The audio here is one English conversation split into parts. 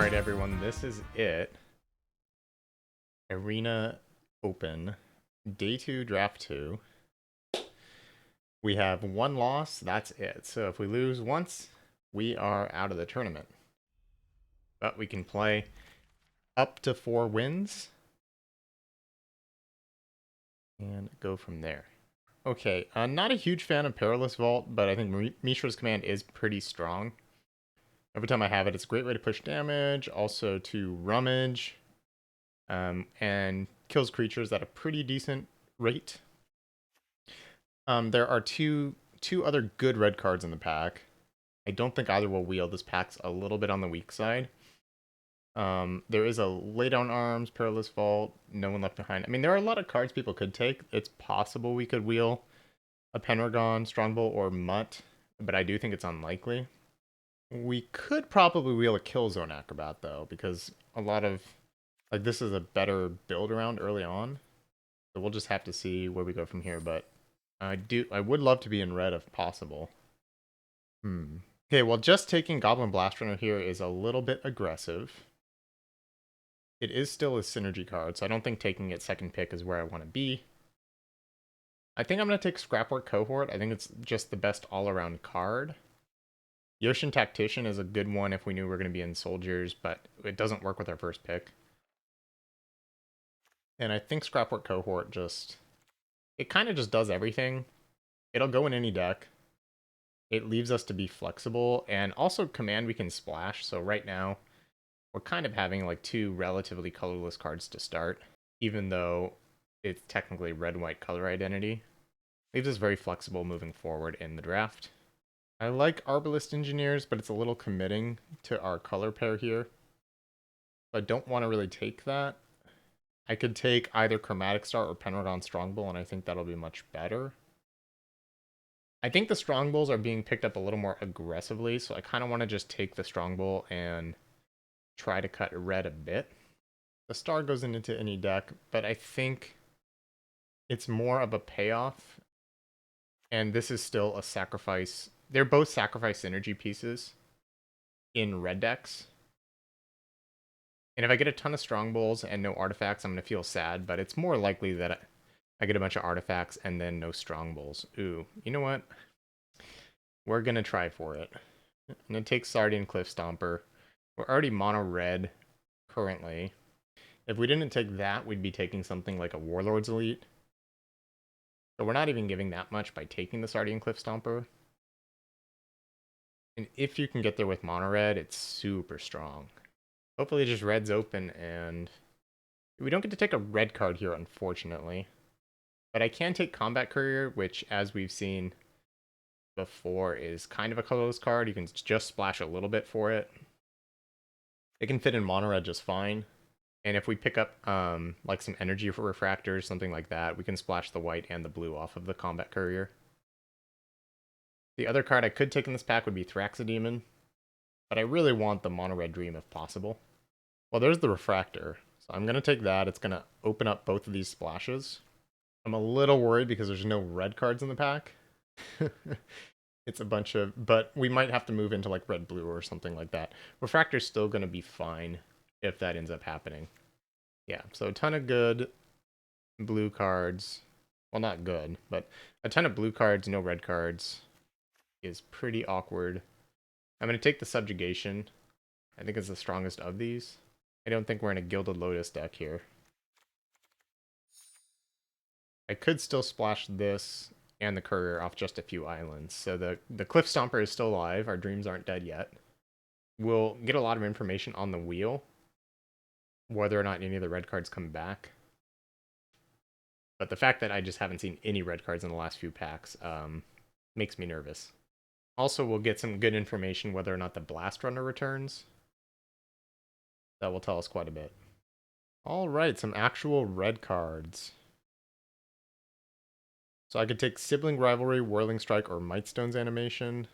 Alright everyone, this is it. Arena Open. Day 2, Draft 2. We have one loss, that's it. So if we lose once, we are out of the tournament. But we can play up to 4 wins. And go from there. Okay, not a huge fan of Perilous Vault, but I think Mishra's command is pretty strong. Every time I have it, it's a great way to push damage, also to rummage, and kills creatures at a pretty decent rate. There are two other good red cards in the pack. I don't think either will wheel. This pack's a little bit on the weak side. There is a Lay Down Arms, Perilous Vault, No One Left Behind. I mean, there are a lot of cards people could take. It's possible we could wheel a Pendragon, Strongbow, or Mutt, but I do think it's unlikely. We could probably wheel a Killzone Acrobat, though, because a lot of... like, this is a better build around early on. So we'll just have to see where we go from here, but I would love to be in red if possible. Okay, well, just taking Goblin Blast Runner here is a little bit aggressive. It is still a synergy card, so I don't think taking it second pick is where I want to be. I think I'm going to take Scrapwork Cohort. I think it's just the best all-around card. Yoshin Tactician is a good one if we knew we were going to be in Soldiers, but it doesn't work with our first pick. And I think Scrapwork Cohort just... it kind of just does everything. It'll go in any deck. It leaves us to be flexible, and also command we can splash, so right now we're kind of having like 2 relatively colorless cards to start, even though it's technically red-white color identity. Leaves us very flexible moving forward in the draft. I like Arbalist Engineers, but it's a little committing to our color pair here. I don't want to really take that. I could take either Chromatic Star or Pendragon Strongbow, and I think that'll be much better. I think the Strongbowls are being picked up a little more aggressively, so I kind of want to just take the Strongbow and try to cut red a bit. The Star goes into any deck, but I think it's more of a payoff, and this is still a sacrifice. They're both sacrifice synergy pieces in red decks. And if I get a ton of Strongbowls and no artifacts, I'm going to feel sad, but it's more likely that I get a bunch of artifacts and then no Strongbowls. Ooh, you know what? We're going to try for it. I'm going to take Sardian Cliff Stomper. We're already mono red currently. If we didn't take that, we'd be taking something like a Warlord's Elite. So we're not even giving that much by taking the Sardian Cliff Stomper. And if you can get there with mono red, it's super strong. Hopefully just red's open, and we don't get to take a red card here, unfortunately. But I can take Combat Courier, which, as we've seen before, is kind of a colorless card. You can just splash a little bit for it. It can fit in mono red just fine. And if we pick up like some energy for refractors, something like that, we can splash the white and the blue off of the Combat Courier. The other card I could take in this pack would be Thraxodemon, but I really want the mono red Dream if possible. Well, there's the Refractor, so I'm going to take that. It's going to open up both of these splashes. I'm a little worried because there's no red cards in the pack. It's a bunch of... but we might have to move into like red-blue or something like that. Refractor's still going to be fine if that ends up happening. Yeah, so a ton of good blue cards. Well, not good, but a ton of blue cards, no red cards is pretty awkward. I'm going to take the Subjugation. I think it's the strongest of these. I don't think we're in a Gilded Lotus deck here. I could still splash this and the Courier off just a few islands. So the Cliff Stomper is still alive. Our dreams aren't dead yet. We'll get a lot of information on the wheel, whether or not any of the red cards come back. But the fact that I just haven't seen any red cards in the last few packs makes me nervous. Also, we'll get some good information whether or not the Blast Runner returns. That will tell us quite a bit. Alright, some actual red cards. So I could take Sibling Rivalry, Whirling Strike, or Mightstone's Animation.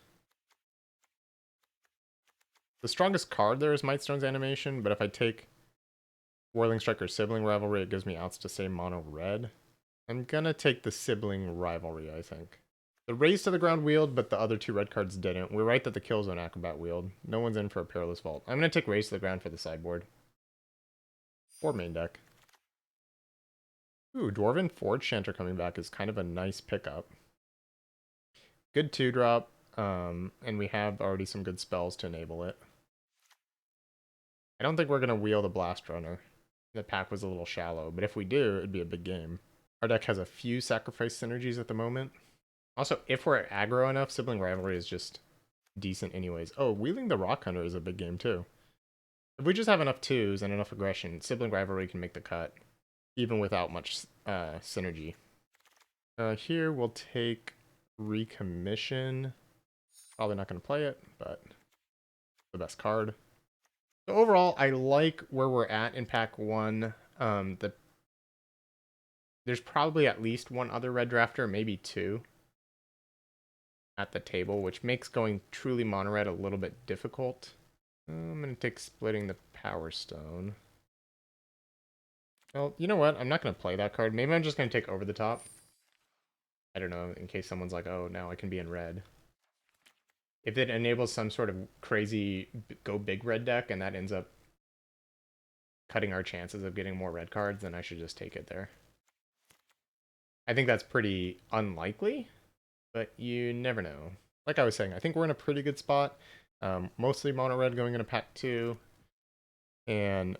The strongest card there is Mightstone's Animation, but if I take Whirling Strike or Sibling Rivalry, it gives me outs to say mono red. I'm gonna take the Sibling Rivalry, I think. The raise to the ground wheeled, but the other two red cards didn't. We're right that the kill zone acrobat wheeled. No one's in for a perilous vault. I'm going to take raise to the ground for the sideboard. Or main deck. Ooh, Dwarven Forge Chanter coming back is kind of a nice pickup. Good 2-drop, and we have already some good spells to enable it. I don't think we're going to wheel the Blast Runner. The pack was a little shallow, but if we do, it'd be a big game. Our deck has a few sacrifice synergies at the moment. Also, if we're aggro enough, Sibling Rivalry is just decent anyways. Oh, wheeling the Rock Hunter is a big game too. If we just have enough 2s and enough aggression, Sibling Rivalry can make the cut, even without much synergy. Here we'll take Recommission. Probably not going to play it, but the best card. So overall, I like where we're at in pack 1. There's probably at least one other red drafter, maybe 2 at the table, which makes going truly mono red a little bit difficult. I'm going to take Splitting the Power Stone. Well, you know what? I'm not going to play that card. Maybe I'm just going to take Over the Top. I don't know, in case someone's like, oh, now I can be in red. If it enables some sort of crazy go big red deck and that ends up cutting our chances of getting more red cards, then I should just take it there. I think that's pretty unlikely, but you never know. Like I was saying, I think we're in a pretty good spot. Mostly mono red going into pack 2. And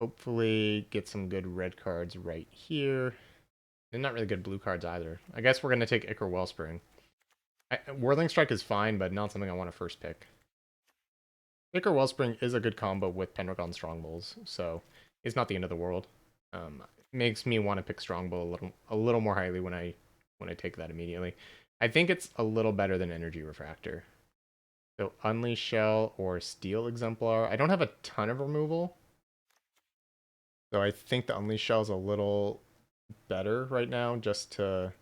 hopefully get some good red cards right here. And not really good blue cards either. I guess we're going to take Ichor Wellspring. Whirling Strike is fine, but not something I want to first pick. Ichor Wellspring is a good combo with Pendragon Strongbowls, so it's not the end of the world. Makes me want to pick Strongbow a little more highly when I take that immediately. I think it's a little better than Energy Refractor. So Unleash Shell or Steel Exemplar. I don't have a ton of removal, so I think the Unleash Shell is a little better right now just to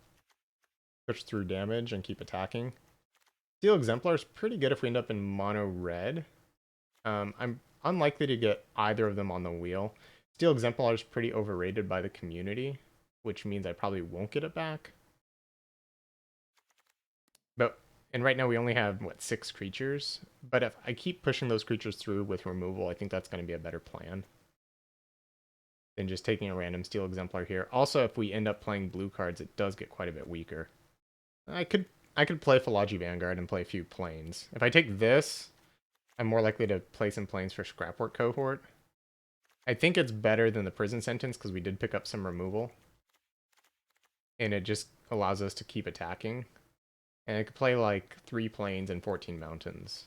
push through damage and keep attacking. Steel Exemplar is pretty good if we end up in mono red. I'm unlikely to get either of them on the wheel. Steel Exemplar is pretty overrated by the community, which means I probably won't get it back. And right now we only have, 6 creatures? But if I keep pushing those creatures through with removal, I think that's going to be a better plan than just taking a random Steel Exemplar here. Also, if we end up playing blue cards, it does get quite a bit weaker. I could play Philology Vanguard and play a few planes. If I take this, I'm more likely to play some planes for Scrapwork Cohort. I think it's better than the Prison Sentence because we did pick up some removal. And it just allows us to keep attacking. And I could play like 3 planes and 14 mountains.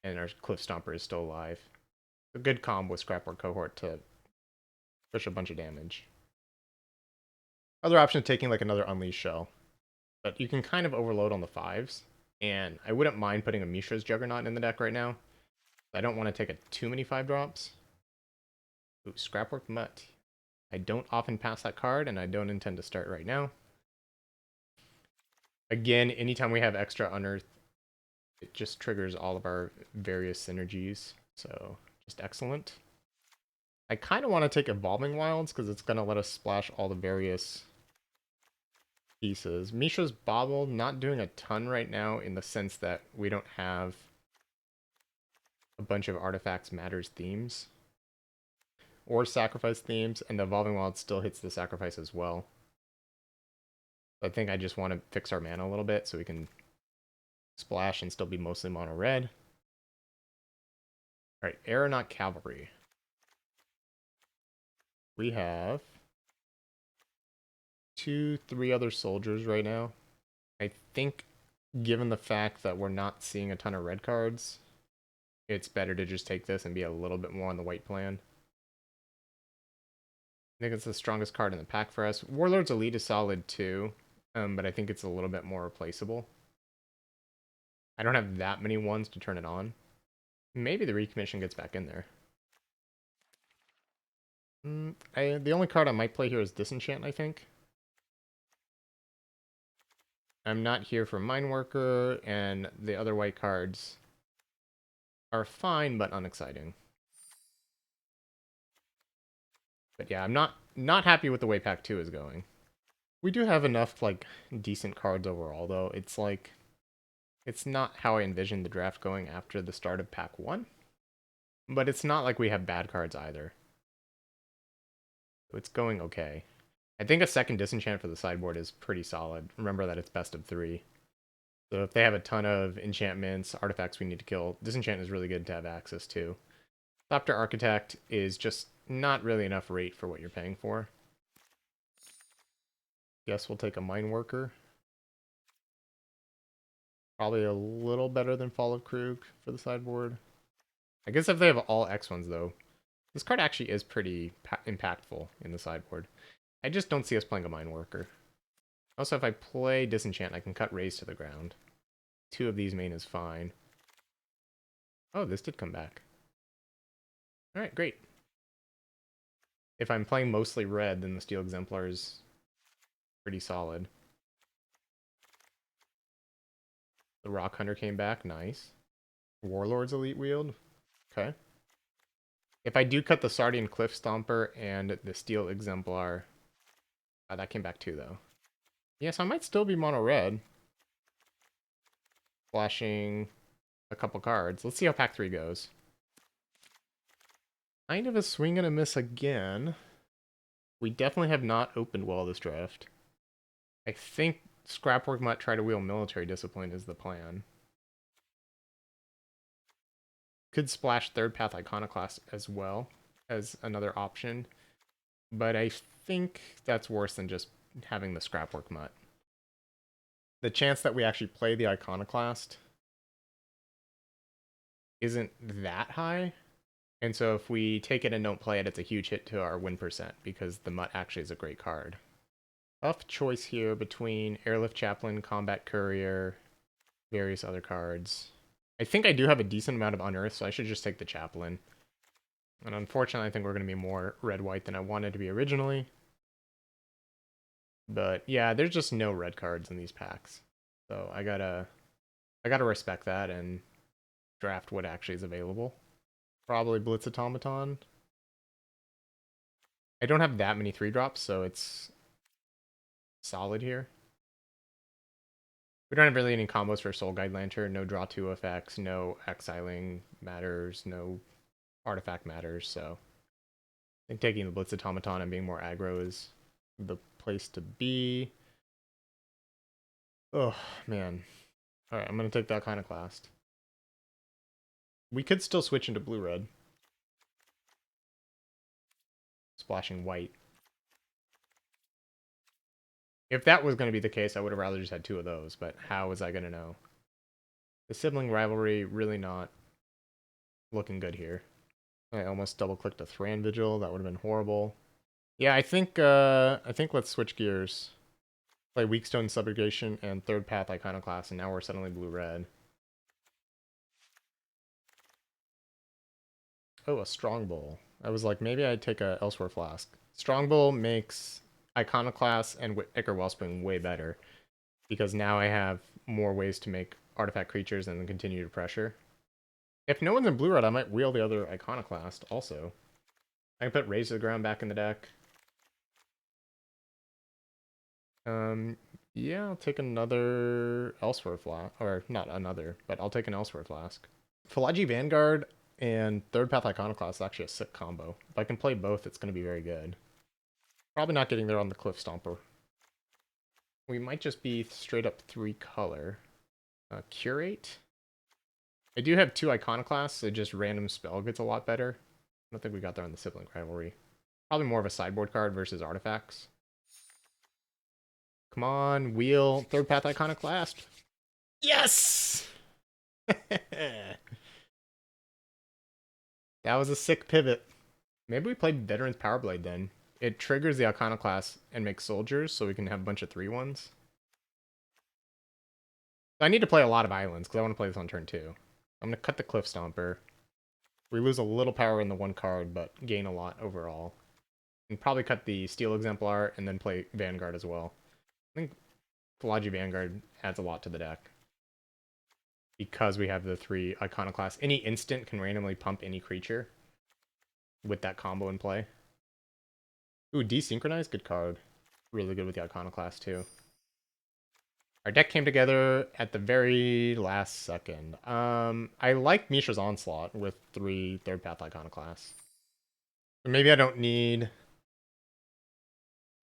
And our Cliff Stomper is still alive. A good combo with Scrapwork Cohort to push a bunch of damage. Other option is taking like another Unleashed Shell. But you can kind of overload on the 5s. And I wouldn't mind putting a Mishra's Juggernaut in the deck right now. I don't want to take too many 5-drops. Ooh, Scrapwork Mutt. I don't often pass that card, and I don't intend to start right now. Again, anytime we have extra Unearth, it just triggers all of our various synergies. So, just excellent. I kind of want to take Evolving Wilds, because it's going to let us splash all the various pieces. Mishra's Bauble, not doing a ton right now, in the sense that we don't have a bunch of Artifacts Matters themes. Or Sacrifice themes, and the Evolving Wild still hits the Sacrifice as well. I think I just want to fix our mana a little bit so we can splash and still be mostly mono red. Alright, Aeronaut Cavalry. We have 2, 3 other soldiers right now. I think, given the fact that we're not seeing a ton of red cards, it's better to just take this and be a little bit more on the white plan. I think it's the strongest card in the pack for us. Warlord's Elite is solid too, but I think it's a little bit more replaceable. I don't have that many ones to turn it on. Maybe the Recommission gets back in there. The only card I might play here is Disenchant, I think. I'm not here for Mineworker, and the other white cards are fine, but unexciting. But yeah, I'm not happy with the way pack 2 is going. We do have enough, like, decent cards overall, though. It's like, it's not how I envisioned the draft going after the start of pack 1. But it's not like we have bad cards either. So it's going okay. I think a second disenchant for the sideboard is pretty solid. Remember that it's best of 3. So if they have a ton of enchantments, artifacts we need to kill, disenchant is really good to have access to. Thopter Architect is just not really enough rate for what you're paying for. Guess we'll take a Mine Worker. Probably a little better than Fall of Krug for the sideboard. I guess if they have all X ones, though, this card actually is pretty impactful in the sideboard. I just don't see us playing a Mine Worker. Also, if I play Disenchant, I can cut Raise to the ground. 2 of these main is fine. Oh, this did come back. Alright, great. If I'm playing mostly red, then the Steel Exemplar is pretty solid. The Rock Hunter came back, nice. Warlord's Elite Wield, okay. If I do cut the Sardian Cliff Stomper and the Steel Exemplar, that came back too, though. Yeah, so I might still be mono red. Flashing a couple cards. Let's see how pack 3 goes. Kind of a swing and a miss again. We definitely have not opened well this draft. I think Scrapwork might try to wheel Military Discipline is the plan. Could splash Third Path Iconoclast as well as another option. But I think that's worse than just having the Scrapwork Mutt. The chance that we actually play the Iconoclast isn't that high. And so if we take it and don't play it, it's a huge hit to our win percent because the Mutt actually is a great card. Tough choice here between Airlift Chaplain, Combat Courier, various other cards. I think I do have a decent amount of Unearth, so I should just take the Chaplain. And unfortunately, I think we're going to be more red-white than I wanted to be originally. But yeah, there's just no red cards in these packs. So I gotta respect that and draft what actually is available. Probably Blitz Automaton. I don't have that many 3-drops, so it's solid here. We don't have really any combos for Soul Guide Lantern. No draw 2 effects, no exiling matters, no artifact matters, so I think taking the Blitz Automaton and being more aggro is the place to be. Oh, man. Alright, I'm going to take that Iconoclast. We could still switch into blue-red. Splashing white. If that was going to be the case, I would have rather just had 2 of those, but how was I going to know? The sibling rivalry really not looking good here. I almost double-clicked a Thran Vigil. That would have been horrible. Yeah, I think let's switch gears. Play Weakstone Subrogation and Third Path Iconoclast, and now we're suddenly blue-red. Oh, a Strongbow. I was like, maybe I'd take a Elsewhere Flask. Strongbow makes Iconoclast and Ichor Wellspring way better, because now I have more ways to make artifact creatures and then continue to pressure. If no one's in blue-red, I might wheel the other Iconoclast also. I can put Raise to the Ground back in the deck. Yeah, I'll take another Elsewhere Flask. Or, not another, but I'll take an Elsewhere Flask. Philagi Vanguard and Third Path Iconoclast is actually a sick combo. If I can play both, it's going to be very good. Probably not getting there on the Cliff Stomper. We might just be straight up 3-color. Curate. I do have 2 Iconoclasts, so just random spell gets a lot better. I don't think we got there on the Sibling Rivalry. Probably more of a sideboard card versus artifacts. Come on, wheel. Third Path Iconoclast. Yes! That was a sick pivot. Maybe we played Veteran's Powerblade then. It triggers the Iconoclast and makes soldiers, so we can have a bunch of 3/1s. I need to play a lot of islands, because I want to play this on turn 2. I'm going to cut the Cliff Stomper. We lose a little power in the one card, but gain a lot overall. And probably cut the Steel Exemplar, and then play Vanguard as well. I think Philagi Vanguard adds a lot to the deck. Because we have the 3 Iconoclasts. Any instant can randomly pump any creature with that combo in play. Ooh, Desynchronize? Good card. really good with the Iconoclast too. Our deck came together at the very last second. I like Mishra's Onslaught with 3 third path Iconoclasts. Maybe I don't need...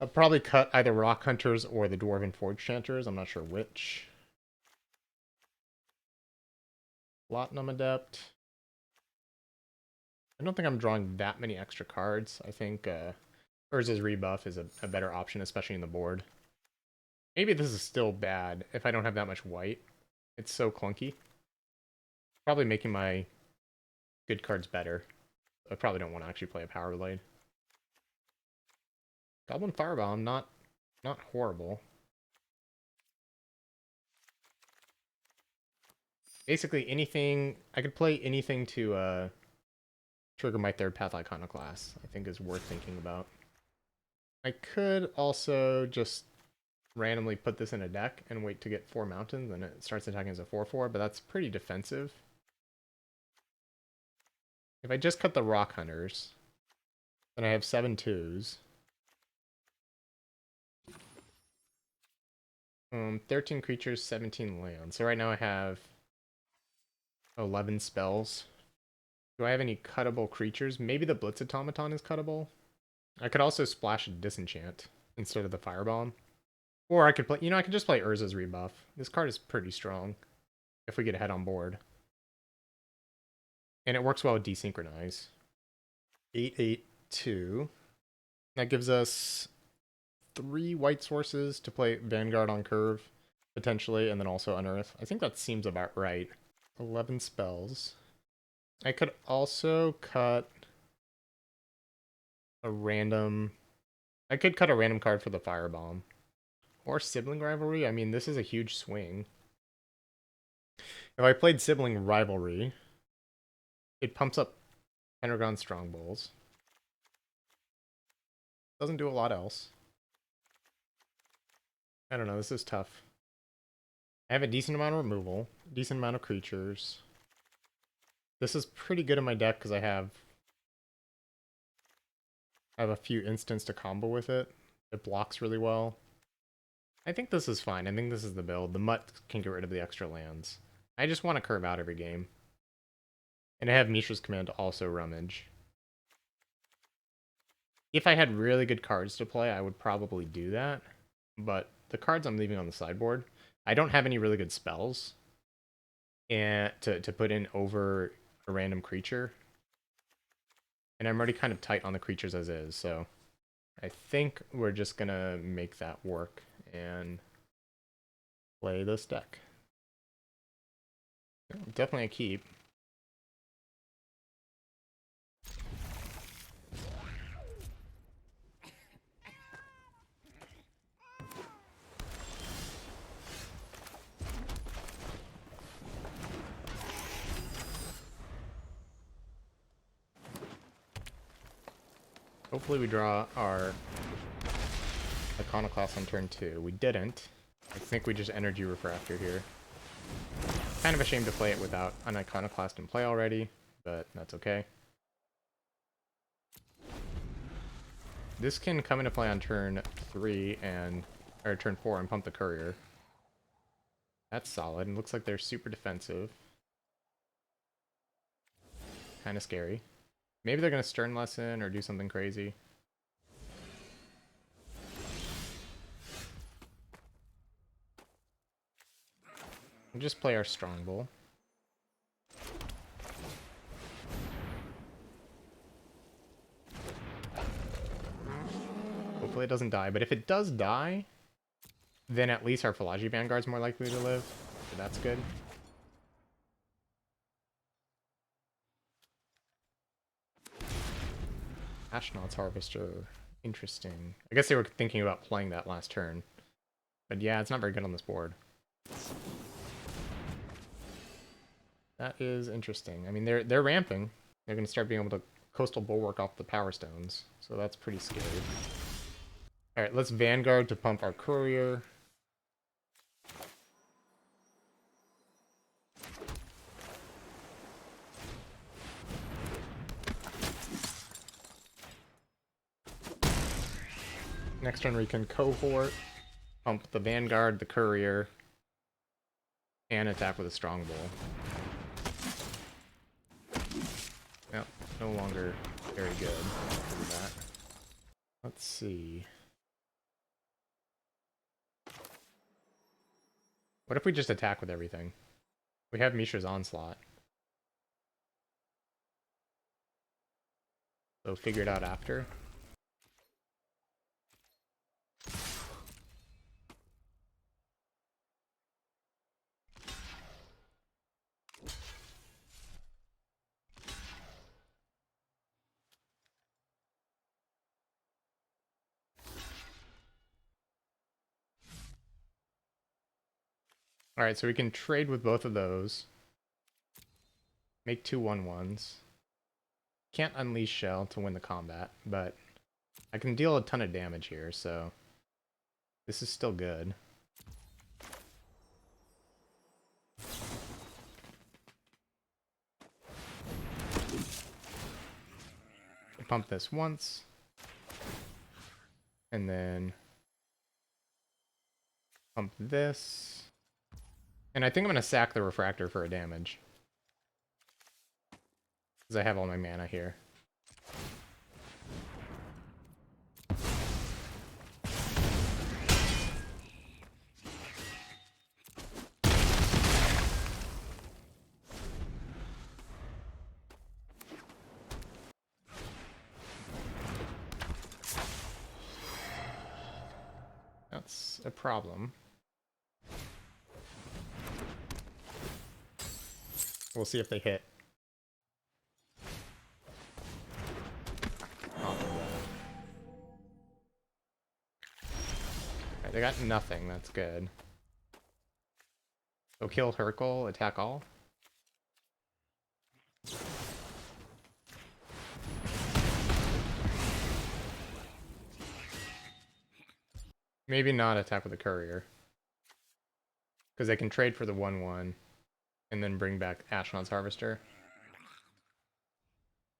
I'll probably cut either Rock Hunters or the Dwarven Forge Chanters. I'm not sure which. Platinum Adept. I don't think I'm drawing that many extra cards. I think Urza's Rebuff is a better option, especially in the board. Maybe this is still bad if I don't have that much white. It's so clunky. Probably making my good cards better. I probably don't want to actually play a Power Blade. Goblin Firebomb, not horrible. Basically anything, I could play anything to trigger my third path Iconoclast, I think is worth thinking about. I could also just randomly put this in a deck and wait to get 4 mountains, and it starts attacking as a 4/4, but that's pretty defensive. If I just cut the Rock Hunters, then I have 7 2s. 13 creatures, 17 lands. So right now I have 11 spells. Do I have any cuttable creatures? Maybe the Blitz Automaton is cuttable. I could also splash a Disenchant instead of the Firebomb. Or I could play, I could just play Urza's Rebuff. This card is pretty strong if we get ahead on board. And it works well with Desynchronize. 8/8/2. That gives us 3 white sources to play Vanguard on curve, potentially, and then also Unearth. I think that seems about right. 11 spells. I could also cut a random... I could cut a random card for the Firebomb. Or Sibling Rivalry. I mean, this is a huge swing. If I played Sibling Rivalry, it pumps up Pentagon Strongbowls. Doesn't do a lot else. I don't know, this is tough. I have a decent amount of removal, decent amount of creatures. This is pretty good in my deck because I have a few instants to combo with it. It blocks really well. I think this is fine. I think this is the build. The Mutt can get rid of the extra lands. I just want to curve out every game. And I have Mishra's Command to also rummage. If I had really good cards to play, I would probably do that. But the cards I'm leaving on the sideboard, I don't have any really good spells and to put in over a random creature. And I'm already kind of tight on the creatures as is, so I think we're just gonna make that work and play this deck. Definitely a keep. Hopefully we draw our Iconoclast on turn 2. We didn't. I think we just Energy Refractor here. Kind of a shame to play it without an Iconoclast in play already, but that's okay. This can come into play on turn 3 or turn 4 and pump the Courier. That's solid, and looks like they're super defensive. Kind of scary. Maybe they're going to Stern Lesson or do something crazy. We'll just play our Strongbow. Hopefully it doesn't die, but if it does die, then at least our Phalagi Vanguard's more likely to live, so that's good. Ashnod's Harvester. Interesting. I guess they were thinking about playing that last turn. But yeah, it's not very good on this board. That is interesting. I mean, they're ramping. They're going to start being able to Coastal Bulwark off the Power Stones. So that's pretty scary. Alright, let's Vanguard to pump our Courier. Next turn we can cohort, pump the Vanguard, the Courier, and attack with a Strongbow. Yep, no longer very good for that. Let's see. What if we just attack with everything? We have Mishra's Onslaught. So figure it out after. Alright, so we can trade with both of those. Make 2 1/1s. Can't unleash Shell to win the combat, but I can deal a ton of damage here, so this is still good. Pump this once, and then pump this. And I think I'm going to sack the Refractor for a damage, because I have all my mana here. That's a problem. We'll see if they hit. Alright, they got nothing, that's good. So kill Hercule, attack all. Maybe not attack with the Courier, because they can trade for the 1/1 and then bring back Ashnod's Harvester.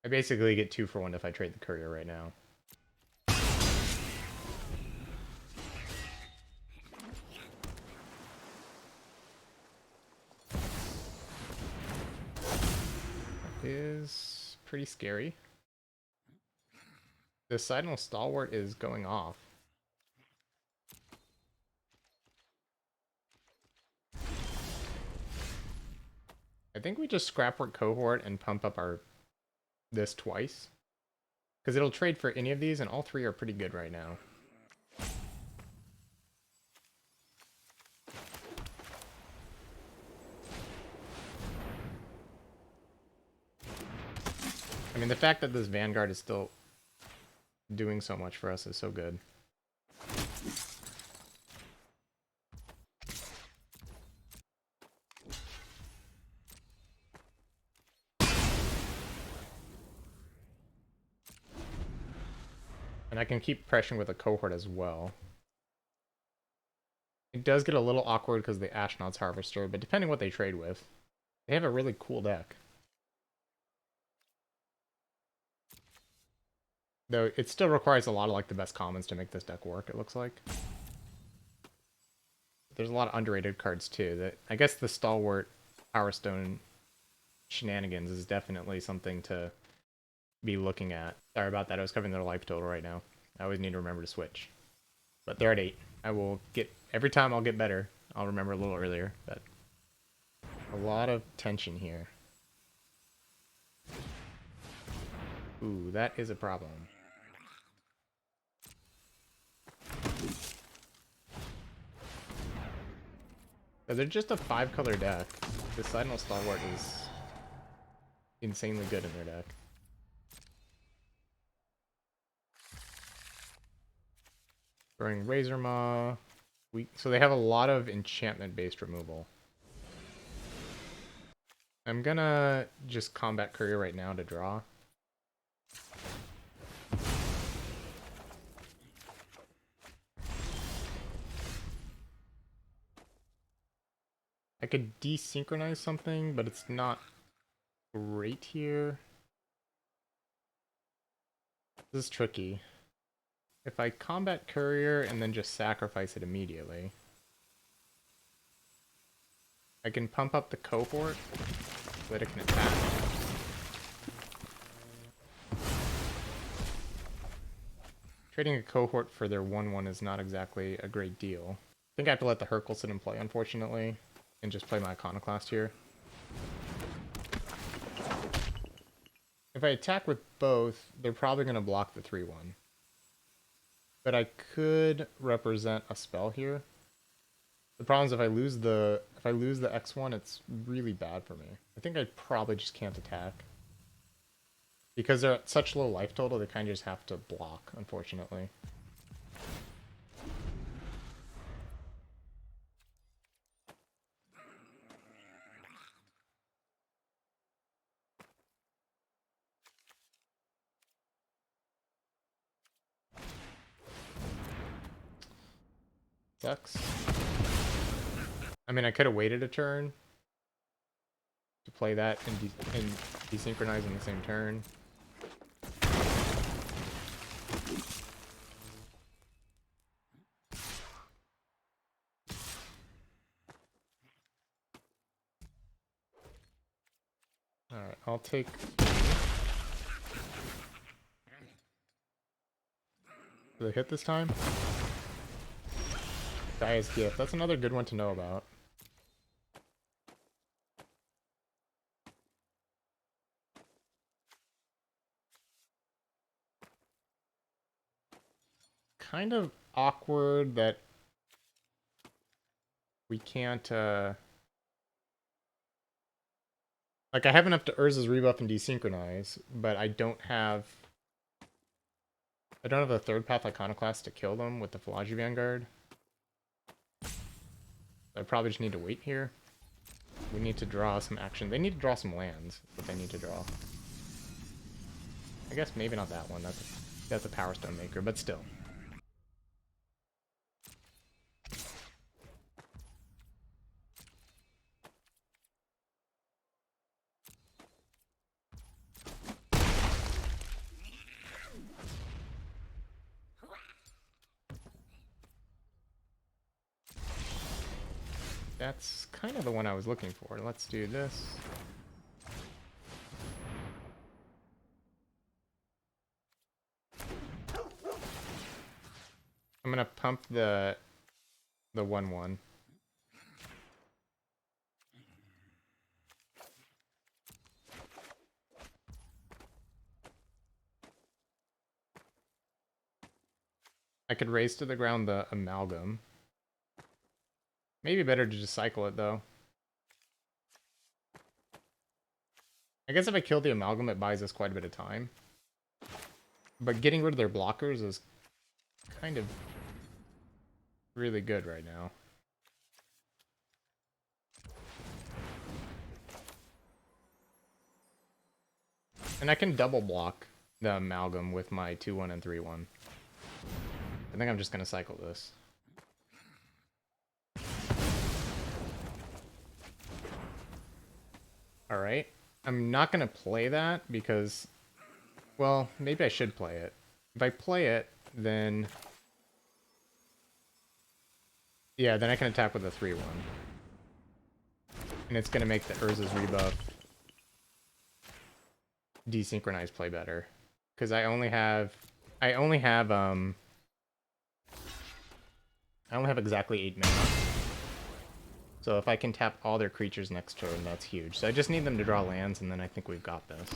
I basically get 2 for 1 if I trade the Courier right now. That is pretty scary. The Sidonal Stalwart is going off. I think we just scrapwork Cohort and pump up this twice. Because it'll trade for any of these, and all 3 are pretty good right now. I mean, the fact that this Vanguard is still doing so much for us is so good. And I can keep pressuring with a Cohort as well. It does get a little awkward because of the Ashnod's Harvester, but depending what they trade with, they have a really cool deck. Though it still requires a lot of like the best commons to make this deck work, it looks like. There's a lot of underrated cards too. That I guess the Stalwart Power Stone shenanigans is definitely something to be looking at. Sorry about that, I was covering their life total right now. I always need to remember to switch. But they're at 8. I will get, every time I'll get better. I'll remember a little earlier, but a lot of tension here. Ooh, that is a problem. So they're just a 5-color deck. The Sidonal Stalwart is insanely good in their deck. Throwing Razor Maw. So they have a lot of enchantment-based removal. I'm gonna just combat Courier right now to draw. I could desynchronize something, but it's not great here. This is tricky. If I combat courier and then just sacrifice it immediately, I can pump up the cohort so that it can attack. Trading a cohort for their 1/1 is not exactly a great deal. I think I have to let the Hercule sit and play, unfortunately, and just play my Iconoclast here. If I attack with both, they're probably going to block the 3/1. But I could represent a spell here. The problem is if I lose the X1, it's really bad for me. I think I probably just can't attack. Because they're at such low life total, they kind of just have to block, unfortunately. Sucks. I mean, I could have waited a turn to play that and desynchronize in the same turn. Alright, I'll take... Did I hit this time? Gaea's Gift. That's another good one to know about. Kind of awkward that we can't, like, I have enough to Urza's rebuff and desynchronize, but I don't have a third path Iconoclast to kill them with the Phalagi Vanguard. I probably just need to wait here. We need to draw some action. They need to draw some lands, but they need to draw. I guess maybe not that one. That's a Power Stone Maker, but still. That's kind of the one I was looking for. Let's do this. I'm gonna pump the 1/1. I could raise to the ground the Amalgam. Maybe better to just cycle it, though. I guess if I kill the Amalgam, it buys us quite a bit of time. But getting rid of their blockers is kind of really good right now. And I can double block the Amalgam with my 2/1 and 3/1. I think I'm just going to cycle this. Alright. I'm not going to play that because... Well, maybe I should play it. If I play it, then... Yeah, then I can attack with a 3/1. And it's going to make the Urza's rebuff desynchronized play better. Because I only have exactly 8 mana. So if I can tap all their creatures next turn, that's huge. So I just need them to draw lands, and then I think we've got this.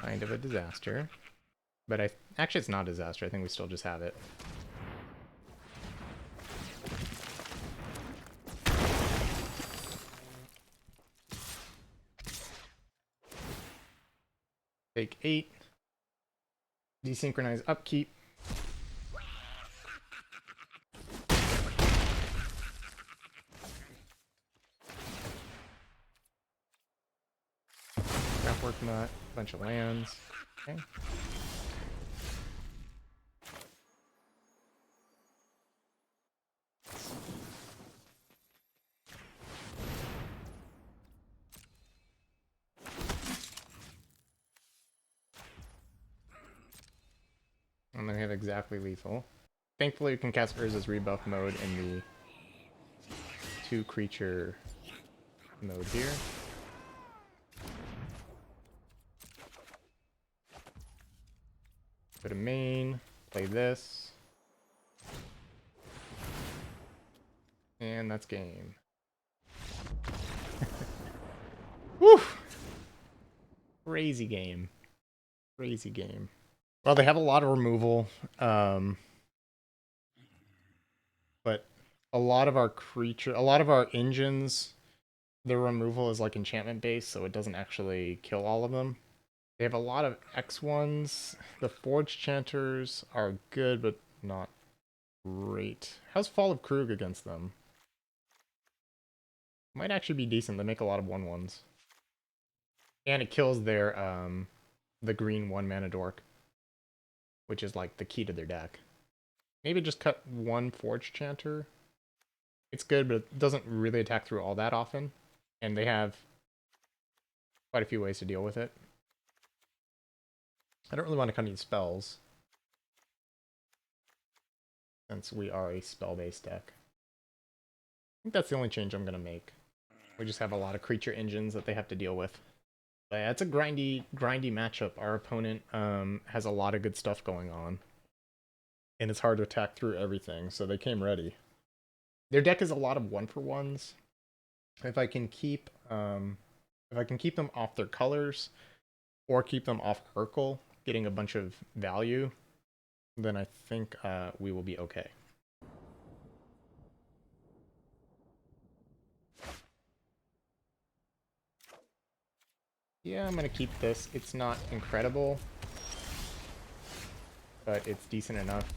Kind of a disaster. But actually it's not a disaster. I think we still just have it. Take 8. Desynchronize upkeep. Craftwork Nut. Bunch of lands. Okay. exactly lethal. Thankfully, we can cast Urza's rebuff mode in the 2-creature mode here. Go to main, play this. And that's game. Woo! Crazy game. Crazy game. Well, they have a lot of removal. But a lot of our engines, their removal is like enchantment based, so it doesn't actually kill all of them. They have a lot of X1s. The Forge Chanters are good, but not great. How's Fall of Krug against them? Might actually be decent. They make a lot of 1/1s. And it kills their, the green 1-mana dork, which is like the key to their deck. Maybe just cut one Forge Chanter. It's good, but it doesn't really attack through all that often. And they have quite a few ways to deal with it. I don't really want to cut any spells, since we are a spell-based deck. I think that's the only change I'm going to make. We just have a lot of creature engines that they have to deal with. But yeah, it's a grindy matchup. Our opponent has a lot of good stuff going on. And it's hard to attack through everything, so they came ready. Their deck is a lot of 1-for-1s. If I can keep them off their colors, or keep them off Urkel, getting a bunch of value, then I think we will be okay. Yeah, I'm gonna keep this. It's not incredible, but it's decent enough.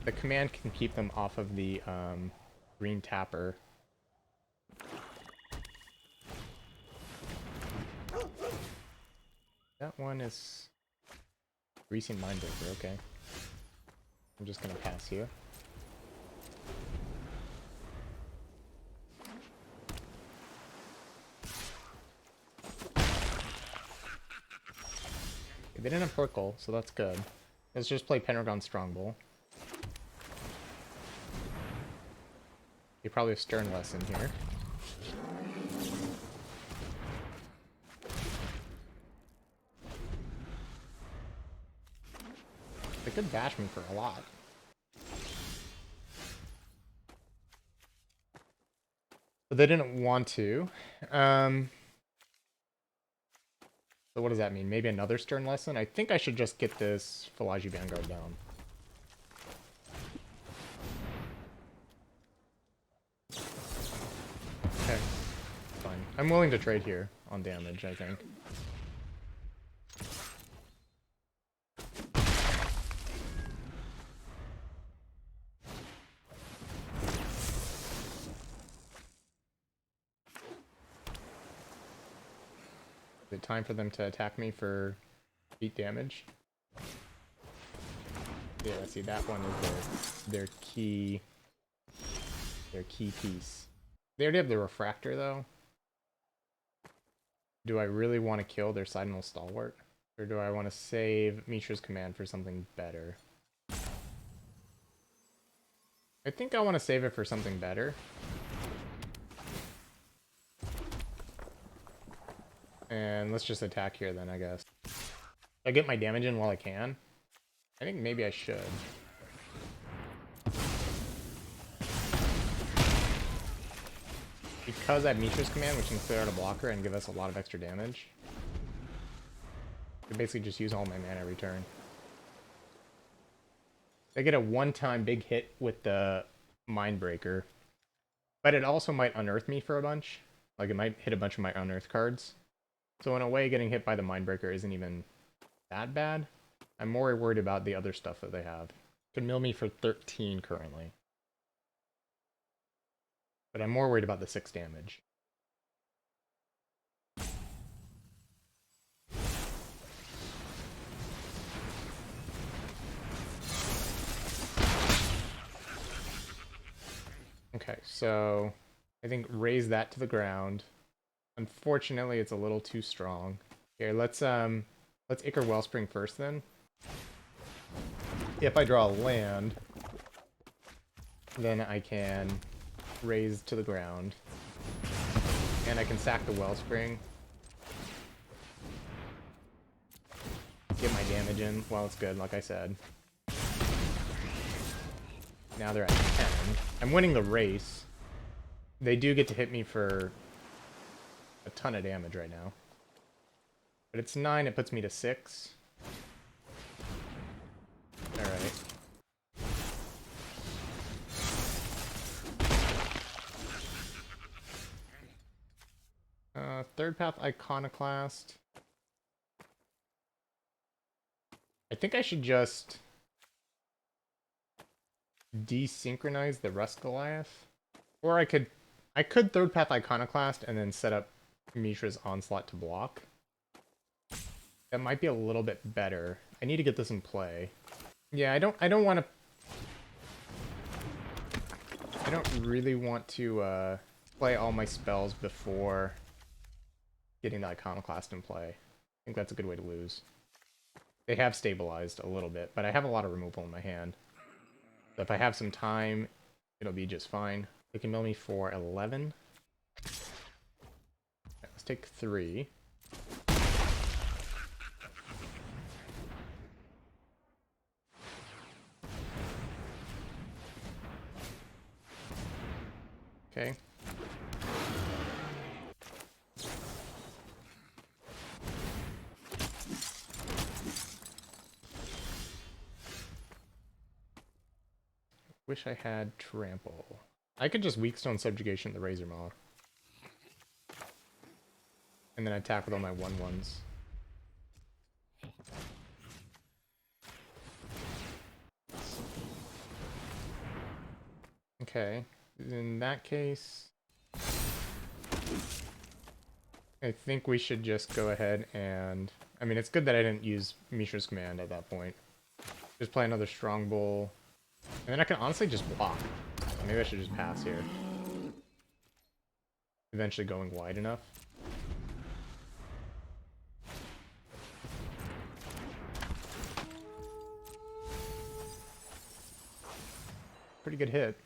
The command can keep them off of the green tapper. That one is Greasing Mindbreaker, okay. I'm just gonna pass here. They didn't have Hurkle, so that's good. Let's just play Pendragon Strongbow. They probably have Stern Lesson here. They could bash me for a lot. But they didn't want to. So what does that mean? Maybe another Stern Lesson? I think I should just get this Phalagi Vanguard down. Okay, fine. I'm willing to trade here on damage, I think. Is it time for them to attack me for 8 damage? Yeah, see, that one is their key piece. They already have the Refractor, though. Do I really want to kill their Sidonal Stalwart? Or do I want to save Mishra's Command for something better? I think I want to save it for something better. And let's just attack here then, I guess. I get my damage in while I can. I think maybe I should. Because I have Mishra's Command, which can clear out a blocker and give us a lot of extra damage. I basically just use all my mana every turn. I get a one-time big hit with the Mindbreaker. But it also might unearth me for a bunch. Like, it might hit a bunch of my unearthed cards. So in a way, getting hit by the Mindbreaker isn't even that bad. I'm more worried about the other stuff that they have. Could mill me for 13 currently. But I'm more worried about the 6 damage. Okay, so I think raise that to the ground. Unfortunately, it's a little too strong. Here, let's Ichor Wellspring first then. if I draw a land, then I can raise to the ground. And I can sack the Wellspring. Get my damage in while it's good, like I said. Now they're at 10. I'm winning the race. They do get to hit me for a ton of damage right now. But it's 9, it puts me to 6. Alright. Third Path Iconoclast. I think I should just desynchronize the Rust Goliath. Or I could Third Path Iconoclast and then set up Mishra's Onslaught to block. That might be a little bit better. I need to get this in play. Yeah, I don't really want to play all my spells before getting the Iconoclast in play. I think that's a good way to lose. They have stabilized a little bit, but I have a lot of removal in my hand. So if I have some time, it'll be just fine. They can mill me for 11. Okay, let's take 3. Okay. Wish I had Trample. I could just Weakstone Subjugation the Razor Maw. And then attack with all my 1/1s. Okay. In that case, I think we should just go ahead and... I mean, it's good that I didn't use Mishra's Command at that point. Just play another Strong Bull. And then I can honestly just block. Maybe I should just pass here. Eventually going wide enough. Pretty good hit.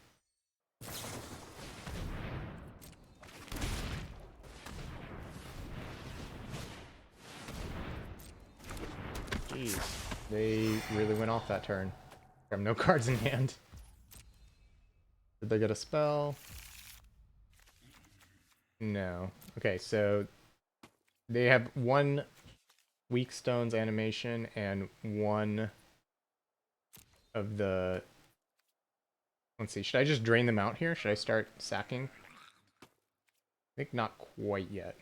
Jeez, they really went off that turn. I have no cards in hand. Did they get a spell? No. Okay, so they have 1 Weak Stones animation and 1 of the... Let's see, should I just drain them out here? Should I start sacking? I think not quite yet.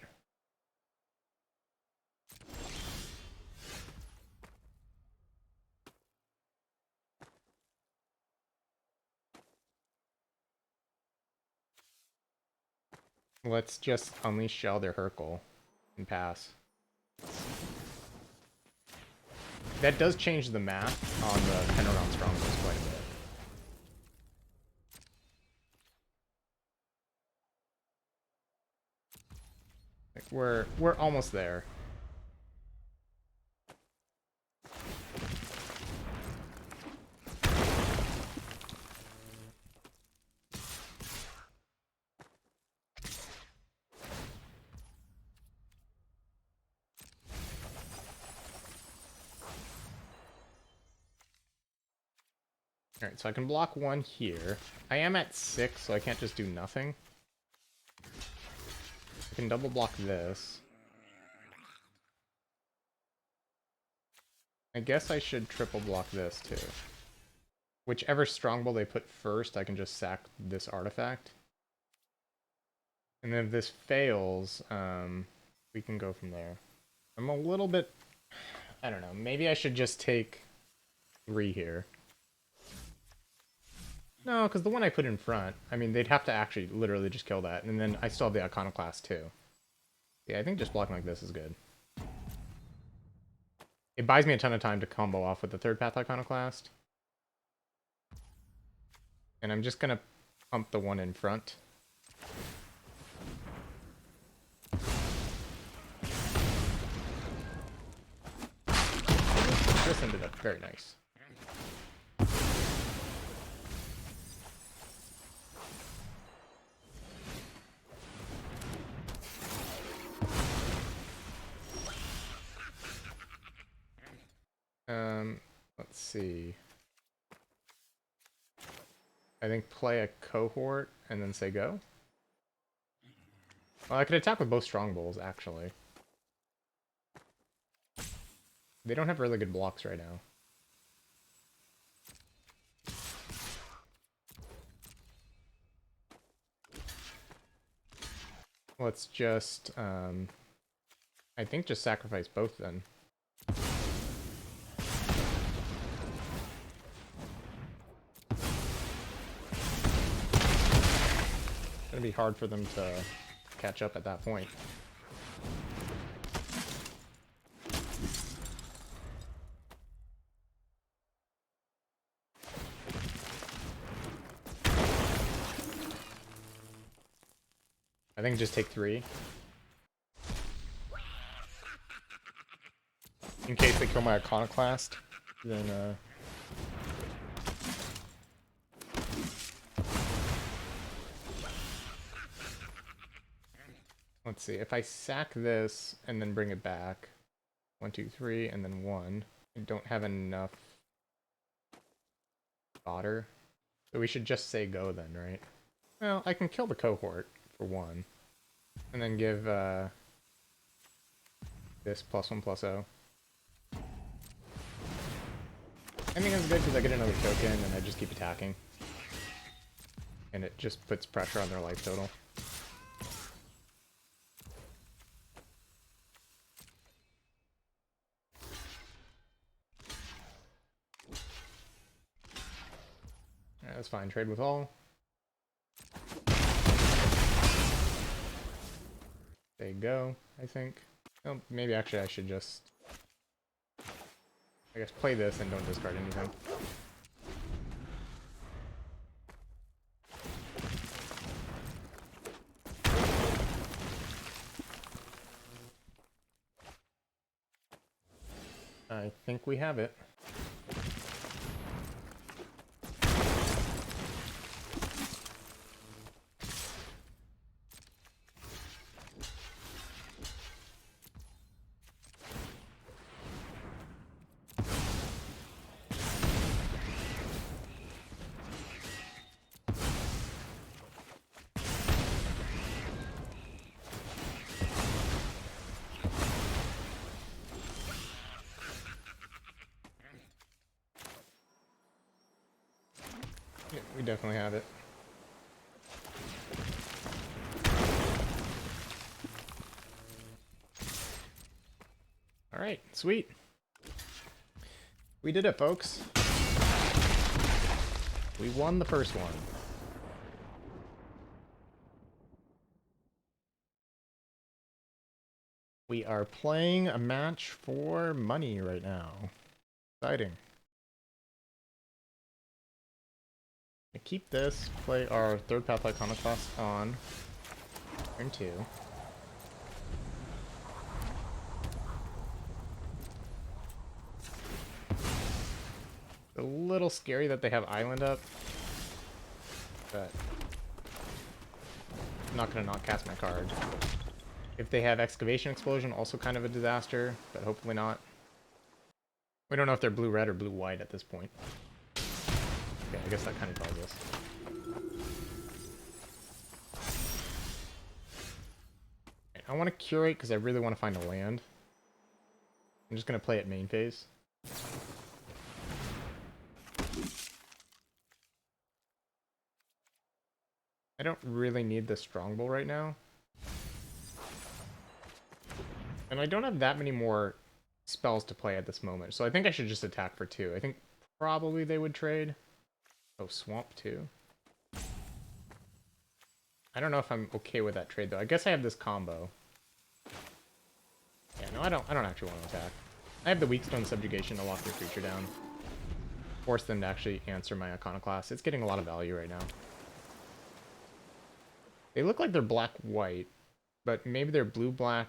Let's just unleash Shell their Hurkle and pass. That does change the math on the 10-round Strongholds quite a bit. Like we're almost there. Alright, so I can block 1 here. I am at 6, so I can't just do nothing. I can double block this. I guess I should triple block this too. Whichever Strongbow they put first, I can just sack this artifact. And then if this fails, we can go from there. I'm a little bit... I don't know, maybe I should just take 3 here. No, because the one I put in front, I mean, they'd have to actually literally just kill that. And then I still have the Iconoclast too. Yeah, I think just blocking like this is good. It buys me a ton of time to combo off with the Third Path Iconoclast. And I'm just going to pump the one in front. This ended up very nice. see. I think play a cohort and then say go. Well, I could attack with both Strongbowls, actually. They don't have really good blocks right now. Let's just, I think just sacrifice both then. It's gonna be hard for them to catch up at that point. I think just take 3. In case they kill my Iconoclast, then let's see, if I sack this and then bring it back, 1, 2, 3, and then 1, I don't have enough fodder. So we should just say go then, right? Well, I can kill the cohort for 1, and then give this +1/+0. I think it's good because I get another token and I just keep attacking. And it just puts pressure on their life total. Alright, that's fine. Trade with all. They go, I think. Oh, maybe actually I should just, I guess, play this and don't discard anything. I think we have it. Yeah, we definitely have it. Alright, sweet. We did it, folks. We won the first one. We are playing a match for money right now. Exciting. I keep this, play our third path Iconoclast on turn 2. A little scary that they have Island up, but I'm not gonna not cast my card. If they have Excavation Explosion, also kind of a disaster, but hopefully not. We don't know if they're blue-red or blue-white at this point. Okay, I guess that kind of tells us. I want to curate because I really want to find a land. I'm just going to play it main phase. I don't really need the Strongbow right now. And I don't have that many more spells to play at this moment, so I think I should just attack for 2. I think probably they would trade. Oh, Swamp 2. I don't know if I'm okay with that trade though. I guess I have this combo. Yeah, no, I don't actually want to attack. I have the Weak Stone Subjugation to lock their creature down. Force them to actually answer my Iconoclast. It's getting a lot of value right now. They look like they're black-white, but maybe they're blue-black